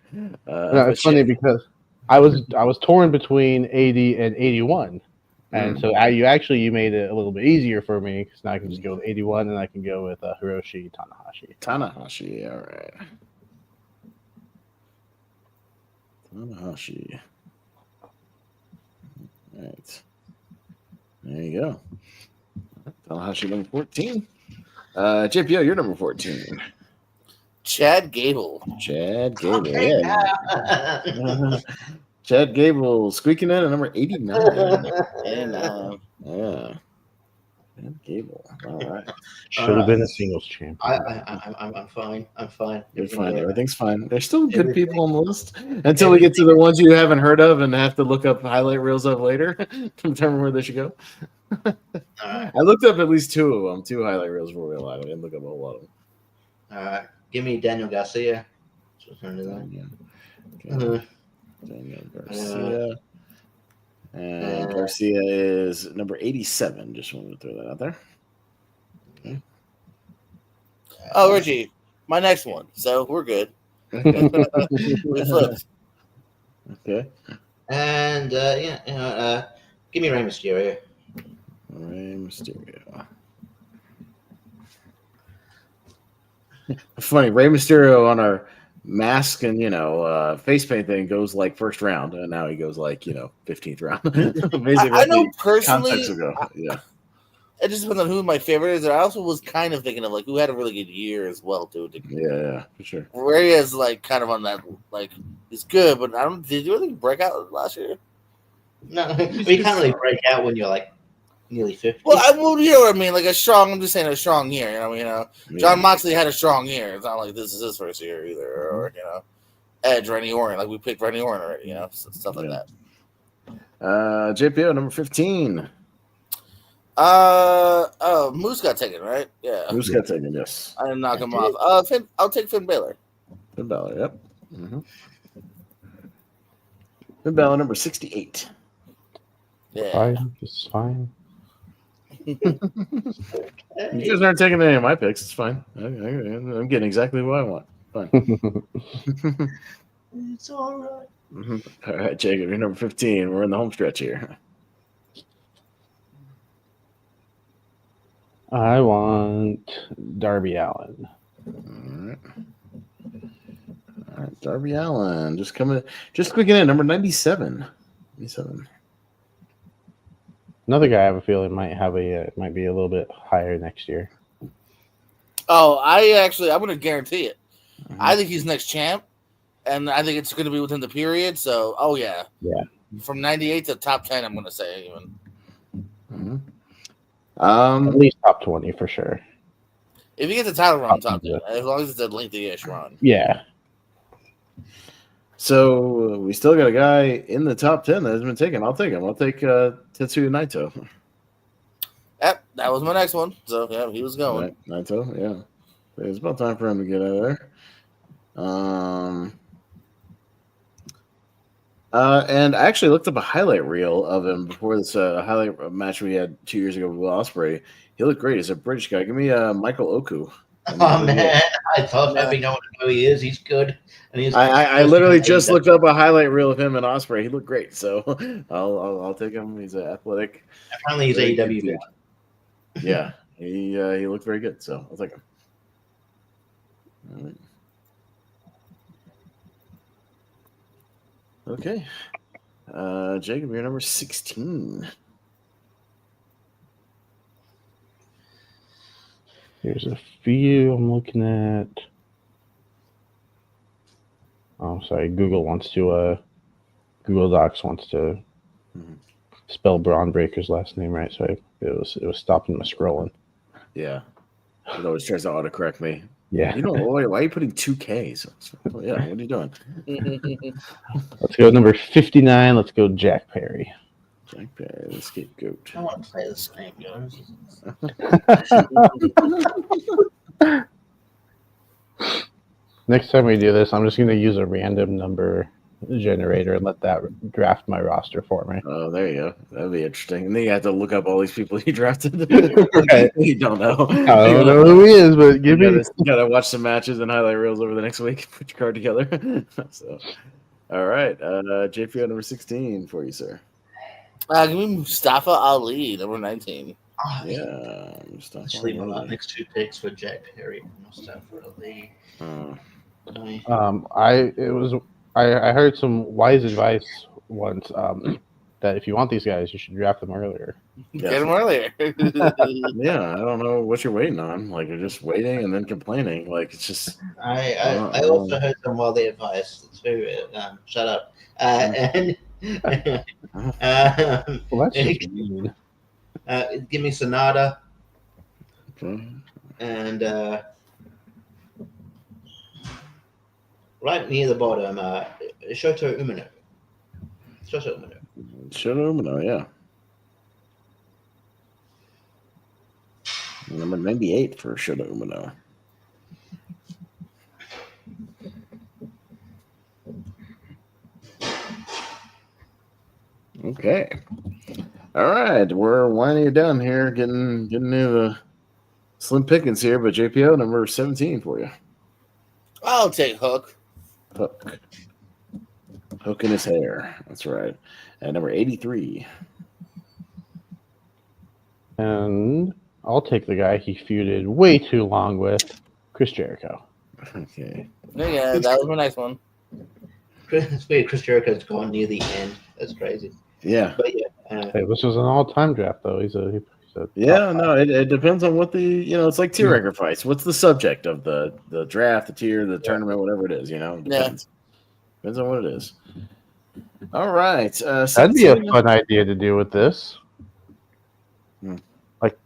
It's funny because I was torn between 80 and 81, and so you made it a little bit easier for me because now I can just go with 81 and I can go with Hiroshi Tanahashi. Tanahashi, all right. Tanahashi. All right. There you go. Tanahashi number 14. JPO, you're number 14. Chad Gable. Chad Gable. Okay, Yeah. Chad Gable squeaking in at number 89. And Yeah. Chad Gable. All right. Should have been a singles champ. I'm fine. I'm fine. You're Everything's fine. all right. Everything's fine. There's still good Everything- people on the list until we get to the ones you haven't heard of and have to look up highlight reels of later to determine where they should go. All right. I looked up at least two of them, two highlight reels before we allowed. I didn't look up a whole lot of them. All right. Give me Daniel Garcia. Okay. Daniel Garcia. And Garcia is number 87. Just wanted to throw that out there. Okay. oh, Richie, my next one. So we're good. We flipped. Okay. And give me Rey Mysterio. Rey Mysterio. Funny, Rey Mysterio on our mask and face paint thing goes like first round, and now he goes like 15th round. Basically, I know personally, context ago. Yeah. it just depends on who my favorite is. I also was kind of thinking of like who had a really good year as well, too. Yeah, for sure. Ray is like kind of on that he's good, but I don't. Did you really break out last year? No, but you can't really break out when you're like nearly 50. Well, you know what I mean. Like I'm just saying a strong year. John Moxley had a strong year. It's not like this is his first year either, or Edge, Randy Orton. Like we picked Randy Orton already. Stuff like that. JPO number 15. Moose got taken, right? Yeah. Moose got taken, yes. I didn't knock him off. I'll take Finn Balor. Finn Balor, yep. Mm-hmm. Finn Balor number 68. Yeah. Fine, it's fine. You guys aren't taking any of my picks. It's fine. I'm getting exactly what I want. Fine. It's all right. Mm-hmm. All right, Jacob, you're number 15. We're in the home stretch here. I want Darby Allin. All right, Darby Allin. Just clicking in, number 97. 97. Another guy I have a feeling might be a little bit higher next year. Oh, I'm going to guarantee it. Mm-hmm. I think he's next champ, and I think it's going to be within the period. So, yeah. From 98 to top 10, I'm going to say even. Mm-hmm. At least top 20 for sure. If you get the title run, top 10, as long as it's a lengthy-ish run. Yeah. So we still got a guy in the top 10 that has been taken. I'll take him. I'll take Tetsuya Naito. Yep, that was my next one. So, yeah, he was going. Naito, yeah. It's about time for him to get out of there. And I actually looked up a highlight reel of him before this highlight match we had 2 years ago with Will Ospreay. He looked great. He's a British guy. Give me Michael Oku. Oh, man. I thought maybe no one knew who he is. He's good. And I literally just looked up a highlight reel of him and Ospreay. He looked great. So I'll take him. He's an athletic. Apparently he's AEW. Yeah. He looked very good. So I'll take him. All right. Okay. Jacob, you're number 16. Here's a few I'm looking at. Oh, sorry. Google Docs wants to spell Braun Breaker's last name right, so it was stopping my scrolling. Yeah. It always tries to autocorrect me. Yeah. Why are you putting 2Ks? Yeah, what are you doing? Let's go number 59. Let's go Jack Perry. Jack Perry, the scapegoat. I want to play this game, guys. Next time we do this, I'm just going to use a random number generator and let that draft my roster for me. Oh, there you go. That'd be interesting. And then you have to look up all these people you drafted. Right. You don't know. I don't know who he is, but give me. You gotta watch some matches and highlight reels over the next week. Put your card together. So, all right. JPO number 16 for you, sir. Give me Mustafa Ali, number 19. Oh, Yeah. Mustafa actually, my Ali. next two picks were Jack Perry and Mustafa Ali. I heard some wise advice once that if you want these guys, you should draft them earlier. Get him earlier. Yeah, I don't know what you're waiting on. Like you're just waiting and then complaining. Like it's just. I also heard some worldly advice too. Shut up. And Well, that's just mean. give me Sonata Okay. and right near the bottom, Shoto Umino. Shoto Umino. Shoto Umino, yeah. Number 98 for Shoto Umino. Okay. All right. We're winding it down here, getting into the slim pickings here, but JPO number 17 for you. I'll take Hook. Hook. Hook in his hair. That's right. And number 83. And I'll take the guy he feuded way too long with, Chris Jericho. Okay. Yeah, that was my next one. Chris Jericho's gone near the end. That's crazy. Yeah. But yeah. Hey, this was an all-time draft, though. He's a Yeah, no, it depends on what it's like tier ranker fights. What's the subject of the draft, the tier, the tournament, whatever it is, It depends. Depends on what it is. All right. That'd be a fun idea to do with this. Like,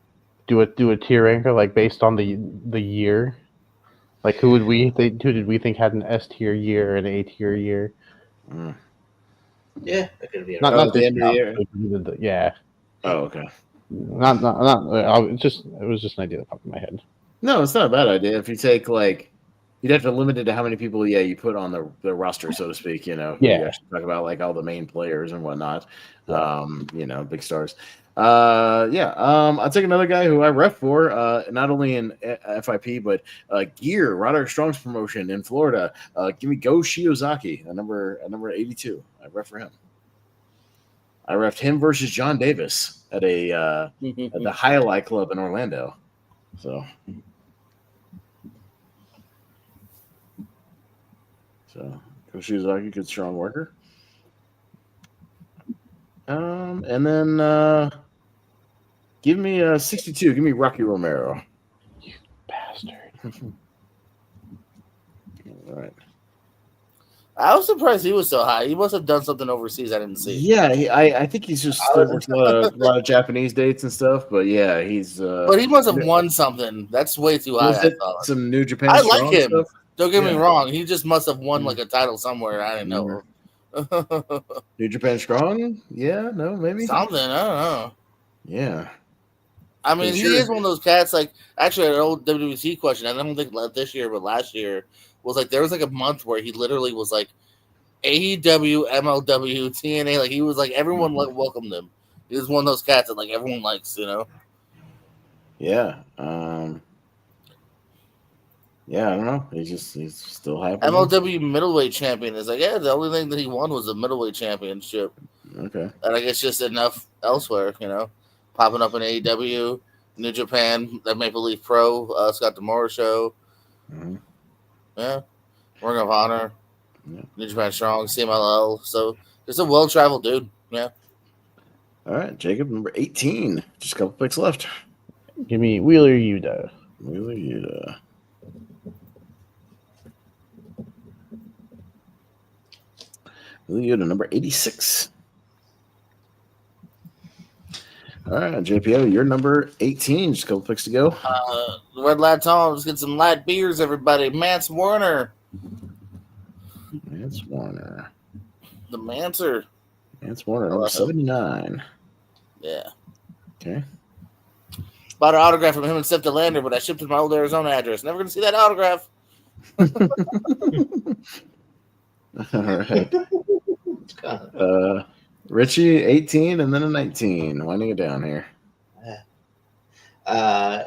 do a tier ranker like based on the year. Like, who did we think had an S tier year and an A tier year? Yeah, that could be. Not the end of the year. Yeah. Oh, okay. Not. It was just an idea that popped in my head. No, it's not a bad idea. If you take you'd have to limit it to how many people, you put on the roster, so to speak. You actually talk about like all the main players and whatnot. Big stars. I'll take another guy who I ref for, not only in FIP but Gear, Roderick Strong's promotion in Florida. Give me Go Shiozaki, at number 82. I ref for him. I refed him versus John Davis at at the Highlight Club in Orlando. So Go Shiozaki, good strong worker. And then give me 62. Give me Rocky Romero. You bastard. All right. I was surprised he was so high. He must have done something overseas I didn't see. Yeah, I think he's just still working a lot of Japanese dates and stuff. But yeah, he's. But he must have won something. That's way too high. I thought. Some New Japan. I like him. Stuff. Don't get me wrong. He just must have won like a title somewhere. I didn't know. New Japan Strong? Yeah, no, maybe something. I don't know. Yeah. I mean, he is one of those cats. Like, actually, an old WWC question. I don't think this year, but last year was like there was like a month where he literally was like AEW, MLW, TNA. Like he was like everyone welcomed him. He was one of those cats that like everyone likes. Yeah. Yeah, I don't know. He's still happy. MLW middleweight champion is like, the only thing that he won was the middleweight championship. Okay. And I guess just enough elsewhere, popping up in AEW, New Japan, that Maple Leaf Pro, Scott Demore show. Mm-hmm. Yeah. Ring of Honor, New Japan Strong, CMLL. So just a well-traveled dude. Yeah. All right, Jacob, number 18. Just a couple picks left. Give me Wheeler Yuta. Wheeler Yuta. Wheeler Yuta, number 86. All right, JPO, you're number 18. Just a couple picks to go. Red Light Tom, let's get some light beers, everybody. Mance Warner. Mance Warner. The Mancer. Mance Warner, number 79. Yeah. Okay. Bought an autograph from him and Steph Lander, but I shipped to my old Arizona address. Never going to see that autograph. All right. Richie, 18, and then a 19. Winding it down here.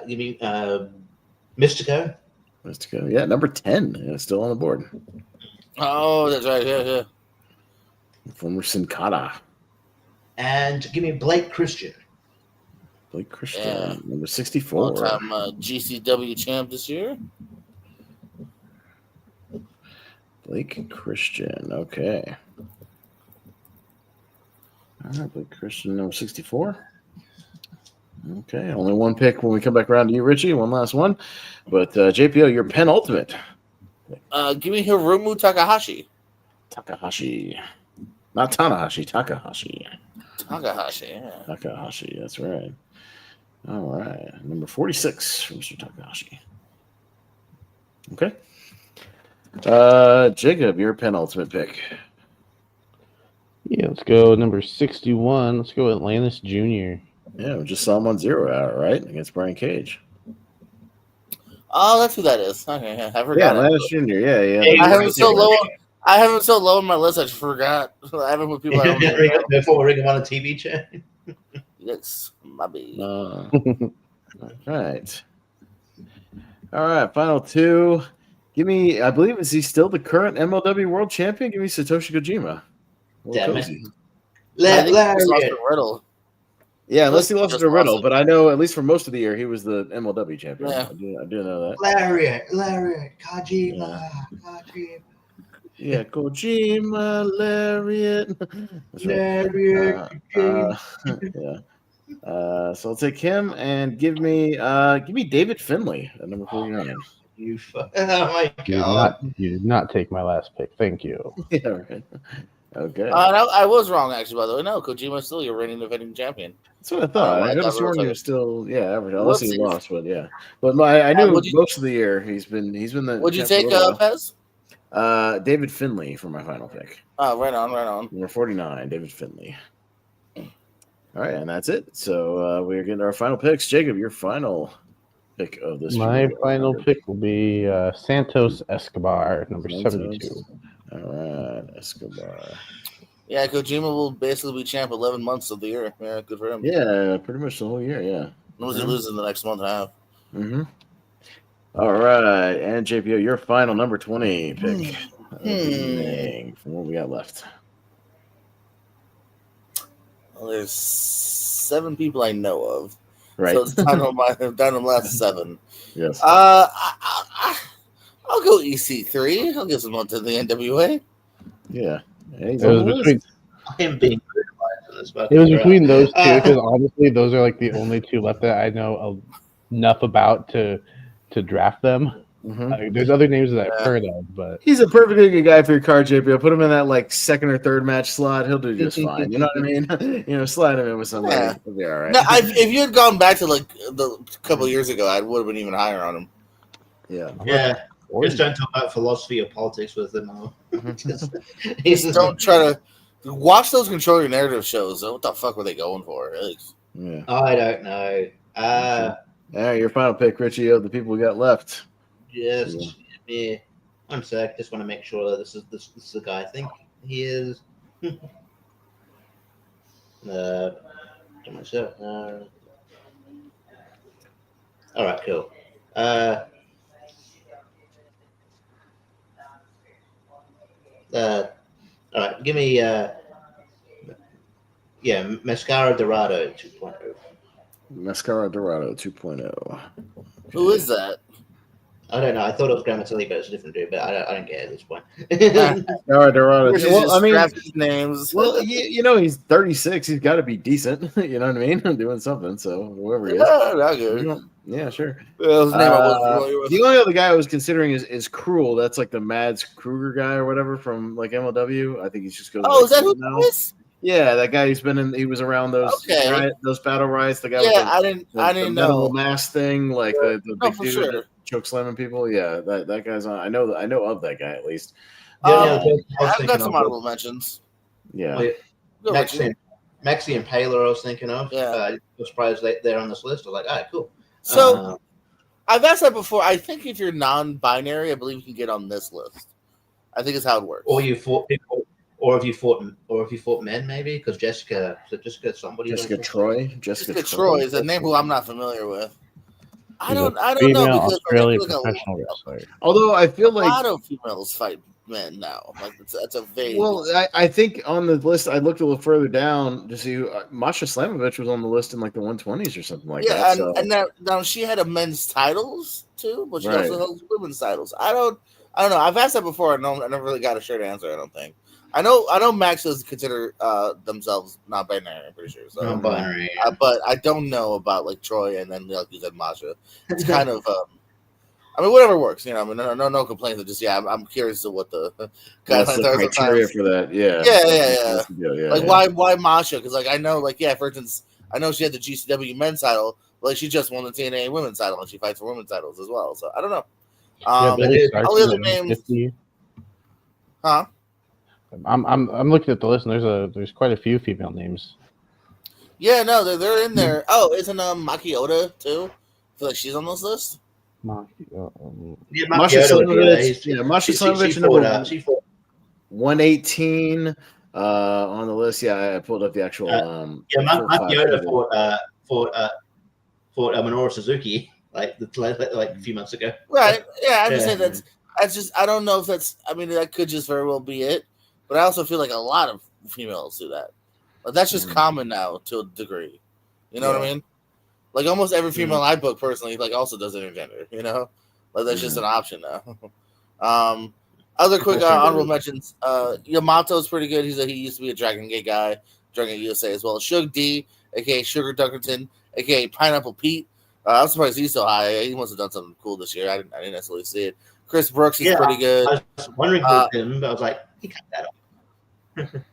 Give me Mystico. Mystico. Yeah, number 10. Yeah, still on the board. Oh, that's right. Yeah. Former Sin Cara. And give me Blake Christian. Blake Christian, number 64. All-time GCW champ this year. Blake Christian. Okay. All right, Blake Christian, number 64. Okay, only one pick when we come back around to you, Richie. One last one. But JPO, your penultimate. Give me Hiromu Takahashi. Takahashi. Not Tanahashi, Takahashi. Takahashi, yeah. Takahashi, that's right. All right. Number 46 for Mr. Takahashi. Okay. Jacob, your penultimate pick. Yeah, let's go number 61. Let's go Atlantis Jr. Yeah, we just saw him on 0 Hour, right? Against Brian Cage. Oh, that's who that is. Okay, yeah, I Yeah, forgot. Atlantis Jr. Yeah. Hey, I have him so low. I have him so low on my list. I just forgot. I haven't put people. I don't know. Before Ring of Honor TV chat. Yes, my baby. All right. All right, final two. Give me, I believe, is he still the current MLW World Champion? Give me Satoshi Kojima. Damn it. I think he just lost to Riddle. Yeah, unless he lost Just to Riddle, lost it. but I know at least for most of the year he was the MLW champion. Yeah. I do know that. Lariat, Kojima, Yeah. Kojima. Yeah, Kojima, Lariat. That's right. Lariat, Yeah. So I'll take him and give me David Finlay at number 49. You fuck. Oh my god. You did not take my last pick. Thank you. Yeah, right. Okay. I was wrong, actually, by the way. No, Kojima's still your reigning defending champion. That's what I thought. I could have that sworn was he like- was still unless he Whoopsies. lost, but yeah. But I knew would you- most of the year he's been the. Would you champ take for a little Pez? while. David Finlay for my final pick. Oh, right on. Number 49, David Finlay. All right, and that's it. So we're getting our final picks. Jacob, your final pick of this. My video. final pick will be Santos Escobar, number Santos. 72. All right, Escobar. Yeah, Kojima will basically be champ 11 months of the year. Yeah, good for him. Yeah, pretty much the whole year. Yeah. Unless he loses in the next month and a half. Mm-hmm. All right, and JPO, your final number 20 pick. of the evening. From what we got left. Well, there's 7 people I know of. Right. So it's down to the last 7. Yes. I'll go EC3. I'll give some month to the NWA. Yeah. It was between I am being criticized in this fucking It was crap. between those two because honestly, those are like the only two left that I know enough about to draft them. Mhm. There's other names that I've heard of, but He's a perfectly good guy for your card, JPO. Put him in that like second or third match slot. He'll do just fine. You know what I mean? Slide him in with somebody. Yeah. He'll be all right. Now, if you had gone back to like the couple of years ago, I would have been even higher on him. Yeah. Yeah. Just don't talk about philosophy or politics with him. Just don't try to watch those control your narrative shows. What the fuck were they going for? Yeah. I don't know. All right, your final pick, Richie, of the people we got left. Just yeah. One sec. Just want to make sure that this is the guy I think he is. To myself. All right, cool. All right, give me Mascara Dorado 2.0. Mascara Dorado 2.0. Who is that? I don't know. I thought it was Grammatilli, but it's a different dude. But I don't care at this point. Mascara Dorado. Which is Well, just I mean, drafting names. well, he's 36. He's got to be decent. You know what I mean? Doing something. So whoever he is. Yeah, not good. Yeah, sure. Well, his name I wasn't familiar with. The only other guy I was considering is Cruel. That's like the Mads Kruger guy or whatever from like MLW. I think he's just goes. Oh, is that who now. that is? Yeah, that guy who's been in. He was around those those battle riots. The guy. with Yeah, the, I didn't the metal know. mask thing, like the No, big for dude sure. that choke slamming people. Yeah, that guy's on. I know of that guy at least. I've got some honorable mentions. Yeah. Go, Richie. Maxi and Paler I was thinking of. Yeah. I was surprised they're on this list. I was like, all right, cool. So I've asked that before. I think if you're non-binary, I believe you can get on this list. I think it's how it works. Or you fought people, or if you fought men, maybe because Jessica somebody. Jessica Troy. Jessica Troy is a name who I'm not familiar with. I don't know female because Australian I feel like professional wrestler. Although I feel a like lot of females fight men now. Like that's a vague. well, I think on the list I looked a little further down to see who, Masha Slamovich was on the list in like the 120s or something like that. So. And now she had a men's titles too, but she also holds women's titles. I I don't know. I've asked that before. I never really got a straight answer. I don't think. I know Max does consider themselves not binary. I'm pretty sure. So, Non-binary. but I don't know about like Troy and then like you said, Masha. It's kind of. I mean, whatever works. I mean, no complaints. Just I'm curious to what the What's the criteria for that? Yeah. Yeah. Like why Masha? Because like I know for instance, I know she had the GCW men's title, but like she just won the TNA women's title and she fights for women's titles as well. So I don't know. All the other names, huh? I'm looking at the list, and there's quite a few female names. Yeah, no, they're in there. Oh, isn't Maki Oda too? I feel like she's on this list. Masha Slamovich number 118 on the list. Yeah, I pulled up the actual. Maki Oda fought Minoru Suzuki like a few months ago. Right. Yeah, I just say that's just. I don't know if that's. I mean, that could just very well be it. But I also feel like a lot of females do that. But that's just common now to a degree. You know what I mean? Like almost every female I book personally, like also does intergender. Like that's just an option now. Other quick honorable mentions. Yamato's pretty good. He used to be a Dragon Gate guy, Dragon Gate USA as well. Suge D, aka Sugar Dunkerton, aka Pineapple Pete. I'm surprised he's so high. He must have done something cool this year. I didn't necessarily see it. Chris Brooks is pretty good. I was wondering about him, but I was like, he cut that off.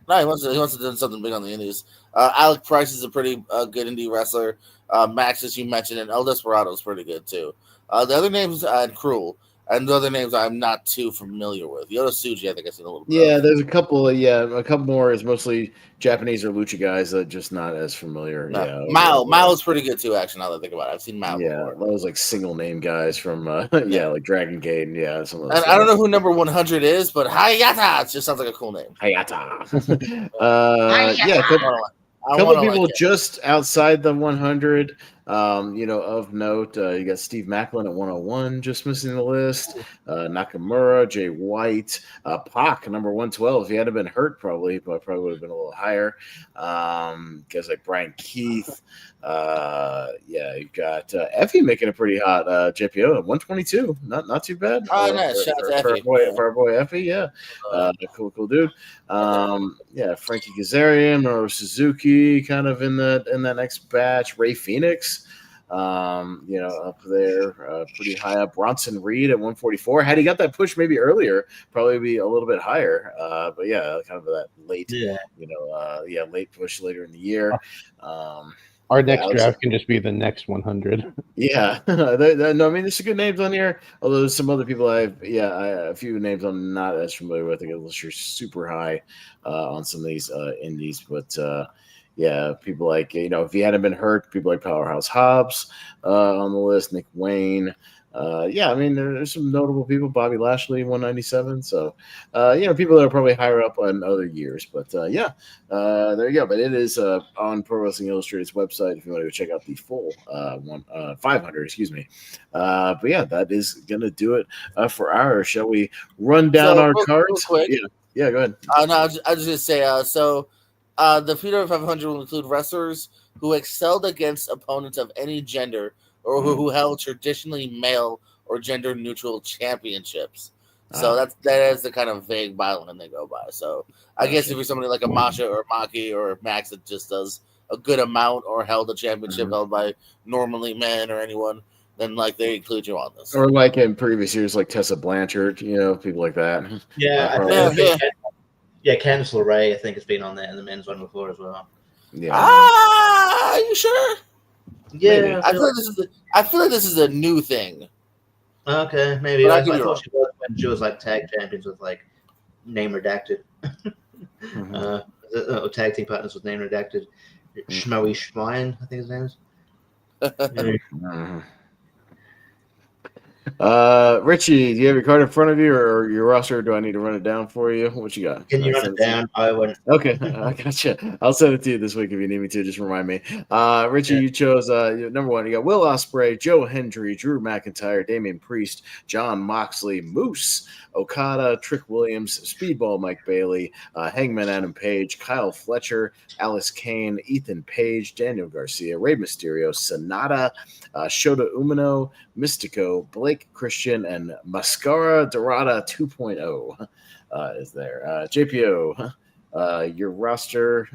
No, he wants to do something big on the indies. Alec Price is a pretty good indie wrestler. Max, as you mentioned, and El Desperado is pretty good too. The other names, Cruel, and the other names I'm not too familiar with. Yoda Tsuji, I think I've seen a little bit. Yeah, there's a couple more is mostly Japanese or lucha guys that just not as familiar. No. Yeah, Mao is pretty good too. Actually, now that I think about it, I've seen Mao. Yeah, before. those like single name guys from like Dragon Gate. Yeah, some of those. And I don't know who number 100 is, but Hayata. It just sounds like a cool name. Hayata. Yeah, a couple people just outside the 100. Of note, you got Steve Macklin at 101, just missing the list. Nakamura, Jay White, Pac, number 112. If he hadn't been hurt, probably would have been a little higher. Guys like Brian Keith. You got Effie making a pretty hot JPO at 122. Not too bad. Oh, nice. Shout out to Effie. For our boy Effie, yeah. Cool dude. Frankie Kazarian or Suzuki kind of in that next batch. Ray Phoenix. Up there, pretty high up. Bronson Reed at 144. Had he got that push maybe earlier, probably be a little bit higher. But yeah, kind of that late, late push later in the year. Our next draft can just be the next 100. Yeah, no, I mean, there's some good names on here. Although there's some other people a few names I'm not as familiar with, unless you're super high on some of these indies, but. People like, if he hadn't been hurt, people like Powerhouse Hobbs on the list, Nick Wayne. I mean, there's some notable people, Bobby Lashley, 197. So, people that are probably higher up on other years. But, there you go. But it is on Pro Wrestling Illustrated's website if you want to go check out the full 500, excuse me. That is going to do it for ours. Shall we run down our cards? Real quick. Yeah, go ahead. No, I was just going to say, the PWI 500 will include wrestlers who excelled against opponents of any gender or who held traditionally male or gender-neutral championships. So that is the kind of vague byline they go by. So I guess if you're somebody like a Masha or Maki or Max that just does a good amount or held a championship held by normally men or anyone, then they include you on this. Or like in previous years, like Tessa Blanchard, people like that. Yeah, Candice LeRae, I think, has been on there in the men's one before as well. Yeah. Are you sure? Yeah. I feel like this is a new thing. Okay, maybe. I thought she was when she was tag champions with name redacted. Tag team partners with name redacted. Schmoey Schwein, I think his name is. Richie, do you have your card in front of you or your roster? Or do I need to run it down for you? What you got? Can you run it down? Okay, I gotcha. I'll send it to you this week if you need me to. Just remind me. Richie, you chose number 1. You got Will Ospreay, Joe Hendry, Drew McIntyre, Damian Priest, John Moxley, Moose, Okada, Trick Williams, Speedball Mike Bailey, Hangman Adam Page, Kyle Fletcher, Alice Kane, Ethan Page, Daniel Garcia, Rey Mysterio, Sonata, Shota Umino, Mystico, Blake Mike, Christian, and Mascara Dorada 2.0 is there. JPO, your roster.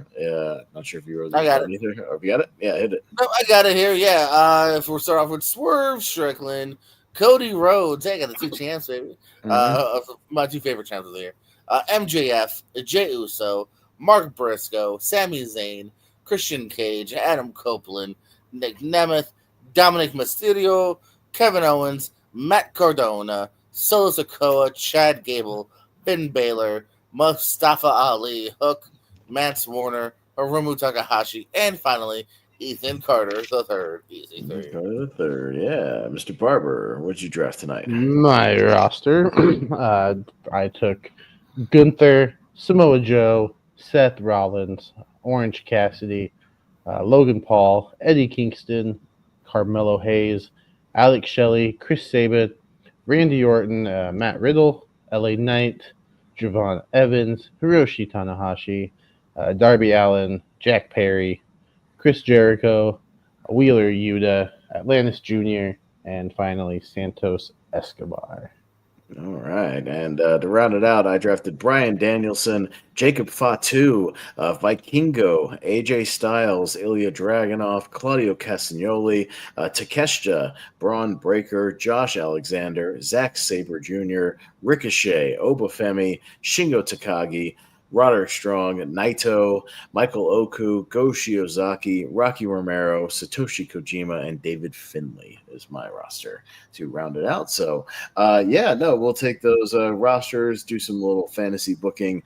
Not sure if you wrote I got it either. Or if you got it, yeah, hit it. No, I got it here. Yeah. If we'll start off with Swerve Strickland, Cody Rhodes. Hey, I got the 2 champs, baby. My 2 favorite champs of the year. MJF, Jey Uso, Mark Briscoe, Sami Zayn, Christian Cage, Adam Copeland, Nick Nemeth, Dominic Mysterio, Kevin Owens, Matt Cardona, Solo Sikoa, Chad Gable, Finn Balor, Mustafa Ali, Hook, Mance Warner, Hiromu Takahashi, and finally Ethan Carter the third. Easy 3. Carter the third, yeah. Mr. Barber, what'd you draft tonight? My roster, I took Gunther, Samoa Joe, Seth Rollins, Orange Cassidy, Logan Paul, Eddie Kingston, Carmelo Hayes, Alex Shelley, Chris Sabin, Randy Orton, Matt Riddle, LA Knight, Javon Evans, Hiroshi Tanahashi, Darby Allin, Jack Perry, Chris Jericho, Wheeler Yuta, Atlantis Jr., and finally Santos Escobar. All right, and to round it out, I drafted Bryan Danielson, Jacob Fatu, Vikingo, AJ Styles, Ilya Dragunov, Claudio Castagnoli, Takeshita, Braun Breaker, Josh Alexander, Zack Sabre Jr., Ricochet, Obafemi, Shingo Takagi, Roderick Strong, Naito, Michael Oku, Go Shiozaki, Rocky Romero, Satoshi Kojima, and David Finlay is my roster to round it out. So, we'll take those rosters, do some little fantasy booking,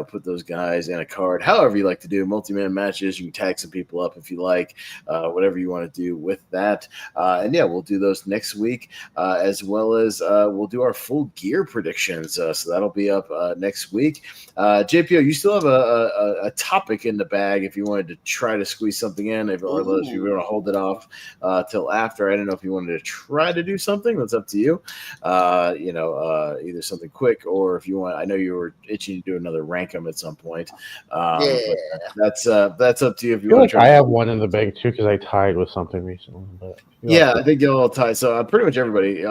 put those guys in a card, however you like to do, multi-man matches. You can tag some people up if you like, whatever you want to do with that. We'll do those next week, as well as we'll do our full gear predictions. So that'll be up next week. JPO, you still have a topic in the bag if you wanted to try to squeeze something in, if you want to hold it off till after. I don't know if you wanted to try to do something. That's up to you. Either something quick, or if you want, I know you were itching to do another rankum at some point. That's up to you if you want to try. I have one in the bag too because I tied with something recently. But I think you'll all tie. So pretty much everybody,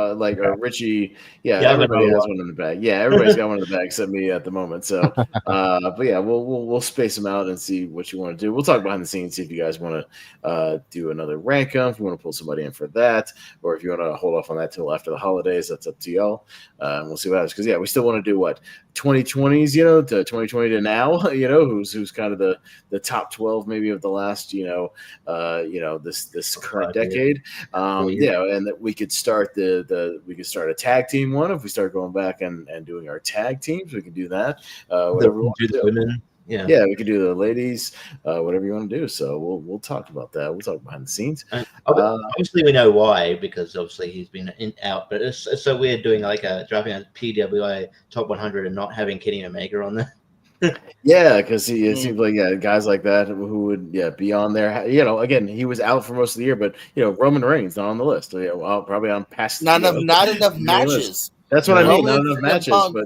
Richie, everybody has one in the bag. Yeah, everybody's got one in the bag except me at the moment. So, we'll space them out and see what you want to do. We'll talk behind the scenes, see if you guys want to do another rankum, if you want to pull somebody in for that, or if you want to hold off on that till after the holidays. That's up to y'all. We'll see what happens because we still want to do what 2020s, to 2020 to now, who's kind of the top 12 maybe of the last, this current decade. And that we could start we could start a tag team one if we start going back and doing our tag teams. We can do that. Whatever we want to do. Women. Yeah, we could do the ladies, whatever you want to do. So we'll talk about that. We'll talk behind the scenes. Obviously, we know why, because obviously he's been out. But it's so weird doing like dropping a PWI top 100 and not having Kenny Omega on there. Yeah, because it seems like guys like that who would be on there. Again, he was out for most of the year, but Roman Reigns not on the list. Probably on past. Not enough matches. That's what I mean. Not enough matches, but.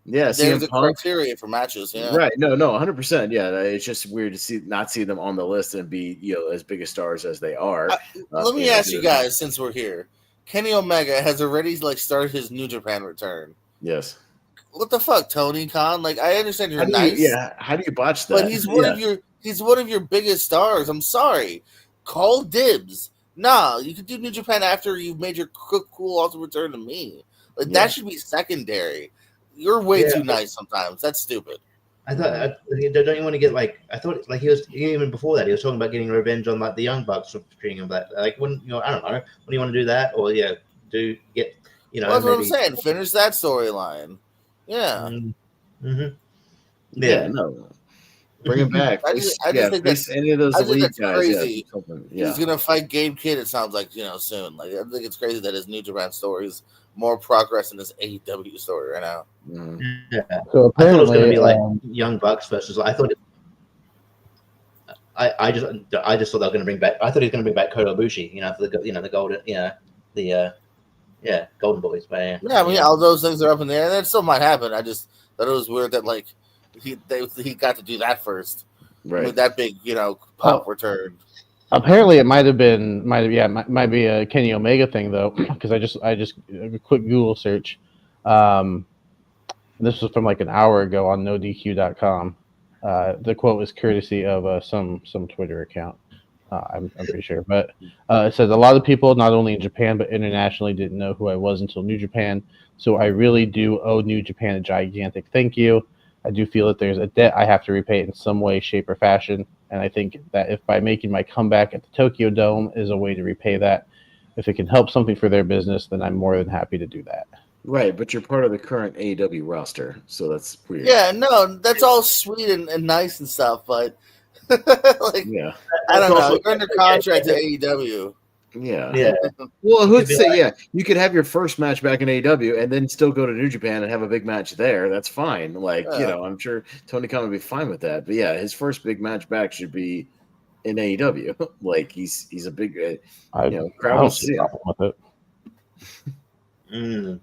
Yeah, there's a criteria for matches. Yeah, right. No, 100%. Yeah, it's just weird to not see them on the list and be as big a stars as they are. Let me ask you guys, since we're here, Kenny Omega has already started his New Japan return. Yes. What the fuck, Tony Khan? I understand you're nice. How do you botch that? But he's one of your biggest stars. I'm sorry. Call dibs. Nah, you could do New Japan after you've made your cool also return to me. That should be secondary. You're way too nice sometimes. That's stupid. I thought, don't you want to get I thought he was even before that he was talking about getting revenge on the Young Bucks for treating him black. When I don't know, when you want to do that, or get that's what I'm saying. Finish that storyline. Yeah. Mm-hmm. Yeah. No. Bring him back. I just think that's any of those elite guys. Crazy. He's gonna fight Gabe Kidd. It sounds like soon. I think it's crazy that his New Japan story is more progress in this AEW story right now. Mm-hmm. Yeah. So apparently, I thought it was going to be Young Bucks versus. I thought. I just thought they were going to bring back. I thought he was going to bring back Kota Ibushi. For the golden. Golden Boys. But, all those things are up in there, and that still might happen. I just thought it was weird that he got to do that first. Right. With that big pop return. Apparently, it might be a Kenny Omega thing though, because I just a quick Google search. This was from like an hour ago on NoDQ.com. The quote was courtesy of some Twitter account. I'm pretty sure, but it says a lot of people, not only in Japan but internationally, didn't know who I was until New Japan. So I really do owe New Japan a gigantic thank you. I do feel that there's a debt I have to repay in some way, shape, or fashion. And I think that if by making my comeback at the Tokyo Dome is a way to repay that, if it can help something for their business, then I'm more than happy to do that. Right, but you're part of the current AEW roster, so that's weird. Yeah, no, that's all sweet and nice and stuff, but like, Yeah. I don't know. Also- You're under contract to AEW. Yeah. Yeah. Well, who'd be say, like- yeah, you could have your first match back in AEW and then still go to New Japan and have a big match there. That's fine. Like, you Yeah. know, I'm sure Tony Khan would be fine with that. But yeah, his first big match back should be in AEW. Like, he's a big, I crowd don't wants to see see a it. problem with it.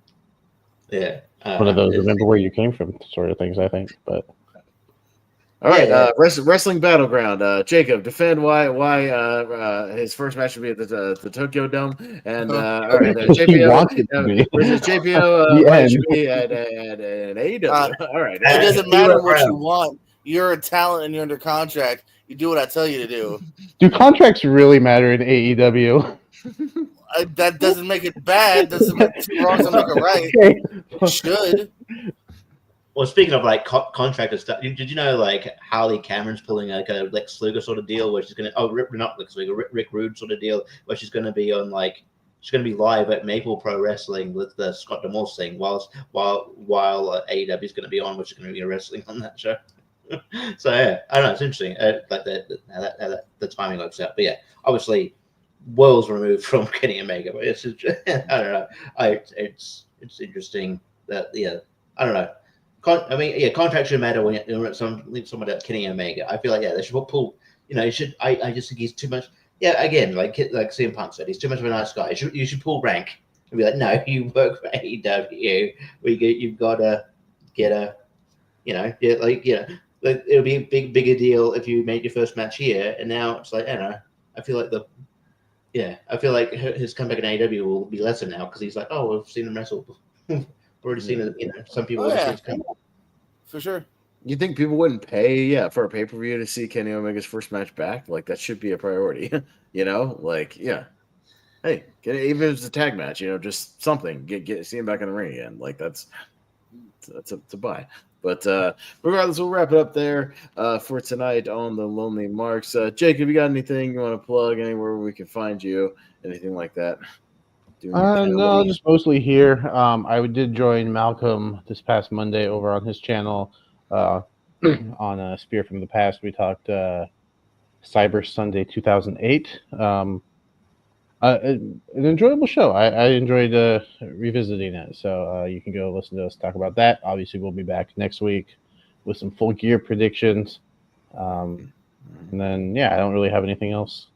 Yeah. One of those remember where you came from sort of things, I think. But All right, Yeah. Wrestling Battleground. Jacob, defend why his first match should be at the Tokyo Dome, and all right, He JPO wants it to be. versus JPO The why it end. should be at an AEW. All right, It doesn't do matter it what you around. want. You're a talent and you're under contract. You do what I tell you to do. Do contracts really matter in AEW? That doesn't make it bad. Doesn't make two wrongs don't make it right. Okay. It should. Well, speaking of like contract and stuff, did you know like Harley Cameron's pulling like a Lex Luger sort of deal where she's gonna not Lex Luger, Rick Rude sort of deal where she's gonna be on like she's gonna be live at Maple Pro Wrestling with the Scott Demore thing while AEW is gonna be on, which is gonna be wrestling on that show. So yeah, I don't know, it's interesting like how the timing works out. But yeah, obviously worlds removed from Kenny Omega, but it's just, I don't know. It's interesting that I don't know. Contracts should matter when you're someone like Kenny Omega. I feel like they should pull. You should. I just think he's too much. Yeah, again, like CM Punk said, he's too much of a nice guy. You should pull rank and be like, no, you work for AEW. You've got to get a, like it'll be a bigger deal if you made your first match here, and now it's like I don't know. I feel like his comeback in AEW will be lesser now because he's like, oh, we've seen him wrestle. Already seen it. Some people have seen it. For sure. You think people wouldn't pay, for a pay-per-view to see Kenny Omega's first match back? Like, that should be a priority, Like, yeah. Hey, even if it's a tag match, just something. See him back in the ring again. Like, that's a buy. But regardless, we'll wrap it up there for tonight on the Lonely Marks. Jacob, you got anything you want to plug? Anywhere we can find you? Anything like that? No, just mostly here. I did join Malcolm this past Monday over on his channel on Spear from the Past. We talked Cyber Sunday 2008. An enjoyable show. I enjoyed revisiting it. So you can go listen to us talk about that. Obviously, we'll be back next week with some Full Gear predictions. And then, I don't really have anything else.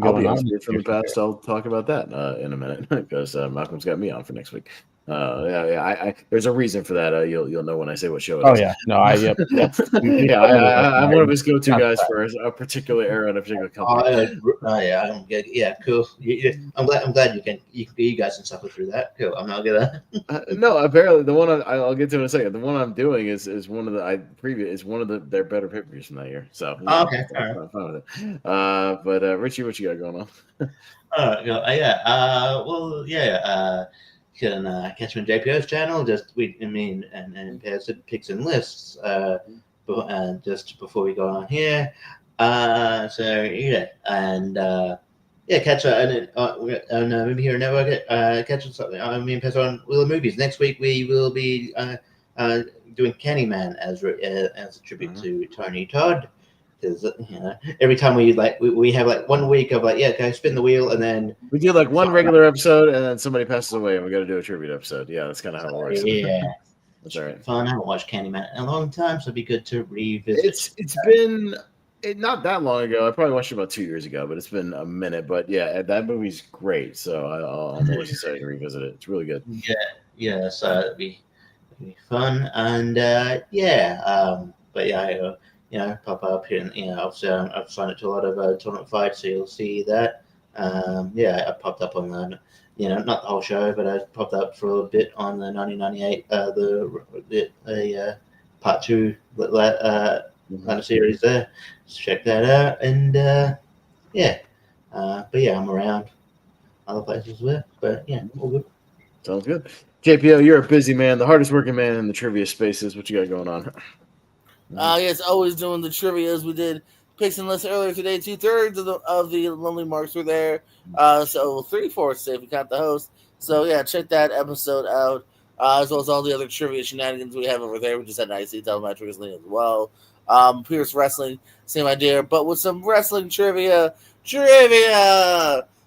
I'll be on from the past. I'll talk about that in a minute because Malcolm's got me on for next week. There's a reason for that. You'll know when I say what show it is. Oh yeah, no, I'm one of his go-to guys for a particular era and a particular company. Cool. I'm glad you guys can suffer through that. Cool. I'm not gonna. No, apparently the one I'll get to in a second. The one I'm doing is one of their better pay-per-views from that year. So okay, I'm fine with it. But Richie, what you got going on? You can catch me on JPO's channel. And Pairs picks and lists. Just before we go on here. Catch maybe here network. Catch us me and Pairs on Wheel of Movies. Next week we will be doing Candyman as a tribute to Tony Todd. Because every time we have like 1 week of spin the wheel, and then we do like one regular episode, and then somebody passes away, and we got to do a tribute episode. Yeah, that's kind of how it works. Yeah, that's all right. Fun. I haven't watched Candyman in a long time, so it'd be good to revisit. It's been not that long ago. I probably watched it about 2 years ago, but it's been a minute. But yeah, that movie's great, so I'm always excited to revisit it. It's really good. So it'd be fun, and pop up here. And obviously I've signed up to a lot of tournament fights, so you'll see that. I popped up on the, not the whole show, but I popped up for a little bit on the 1998, the part 2 kind of series there. So check that out, and but I'm around other places as well. But all good. Sounds good. JPO, you're a busy man, the hardest working man in the trivia spaces. What you got going on? Yes, always doing the trivia as we did picks and lists earlier today. 2/3 of the Lonely Marks were there. So 3/4 if you count the host. So check that episode out. As well as all the other trivia shenanigans we have over there. We just had an IC Telemetry Wrestling as well. Pierce Wrestling, same idea, but with some wrestling trivia.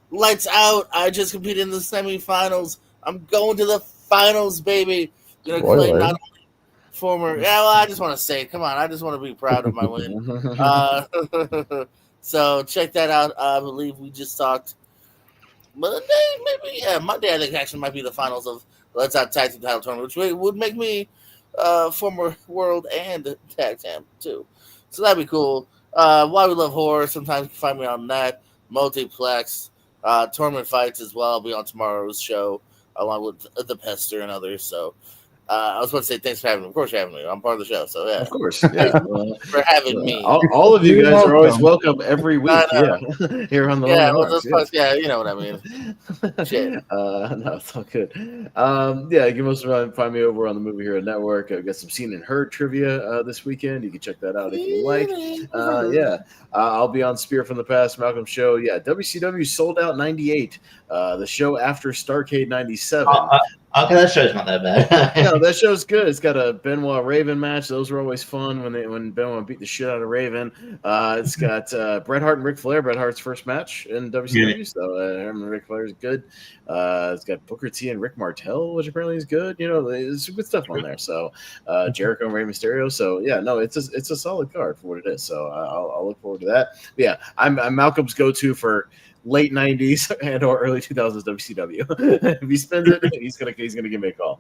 Lights out. I just competed in the semifinals. I'm going to the finals, baby. Gonna claim not only former. I just want to say, come on, I just want to be proud of my win. So check that out. I believe we just talked Monday, maybe. Monday I think actually might be the finals of Let's Out Tag Team Title Tournament, which would make me former world and tag team too. So that'd be cool. Why We Love Horror. Sometimes you can find me on that. Multiplex. Tournament fights as well. I'll be on tomorrow's show along with the Pester and others. So I was about to say thanks for having me. Of course, you're having me. I'm part of the show. So of course, yeah. For having me. All of you guys are always welcome every week. Here on the you know what I mean. Shit. No, it's all good. You can also find me over on the Movie Hero Network. I've got some Seen and Heard trivia this weekend. You can check that out if you like. I'll be on Spear from the Past, Malcolm's show. WCW Sold Out 98. The show after Starrcade 97. Okay, that show's not that bad. No, that show's good. It's got a Benoit Raven match. Those were always fun when Benoit beat the shit out of Raven. It's got Bret Hart and Ric Flair. Bret Hart's first match in WCW, so him and Ric Flair is good. It's got Booker T and Rick Martel, which apparently is good. There's good stuff on there. So Jericho and Rey Mysterio. So it's a solid card for what it is. So I'll look forward to that. I'm Malcolm's go-to for late 90s and or early 2000s WCW. If he spends it, he's gonna give me a call.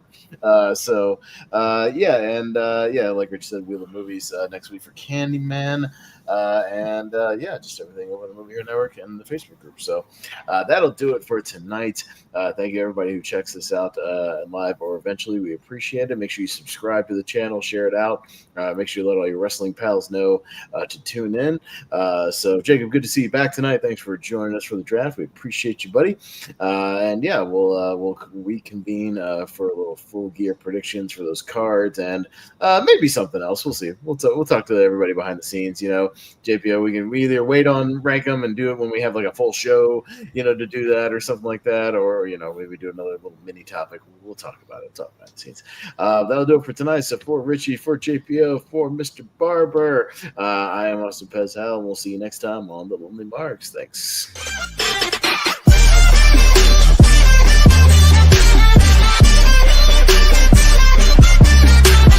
Like Rich said, Wheel of Movies next week for Candyman. Just everything over the Movie Hero Network and the Facebook group. So that'll do it for tonight. Thank you everybody who checks this out live or eventually. We appreciate it. Make sure you subscribe to the channel, share it out. Make sure you let all your wrestling pals know to tune in. So Jacob, good to see you back tonight. Thanks for joining us for the draft. We appreciate you, buddy. We'll reconvene for a little full gear predictions for those cards and maybe something else. We'll see. We'll talk to everybody behind the scenes. JPO, we either wait on rank them and do it when we have like a full show, to do that or something like that, or maybe do another little mini topic. We'll talk about it. Talk behind the scenes. That'll do it for tonight. So for Richie, for JPO, for Mr. Barber, I am Austin Pez Howell, and we'll see you next time on the Lonely Marks. Thanks.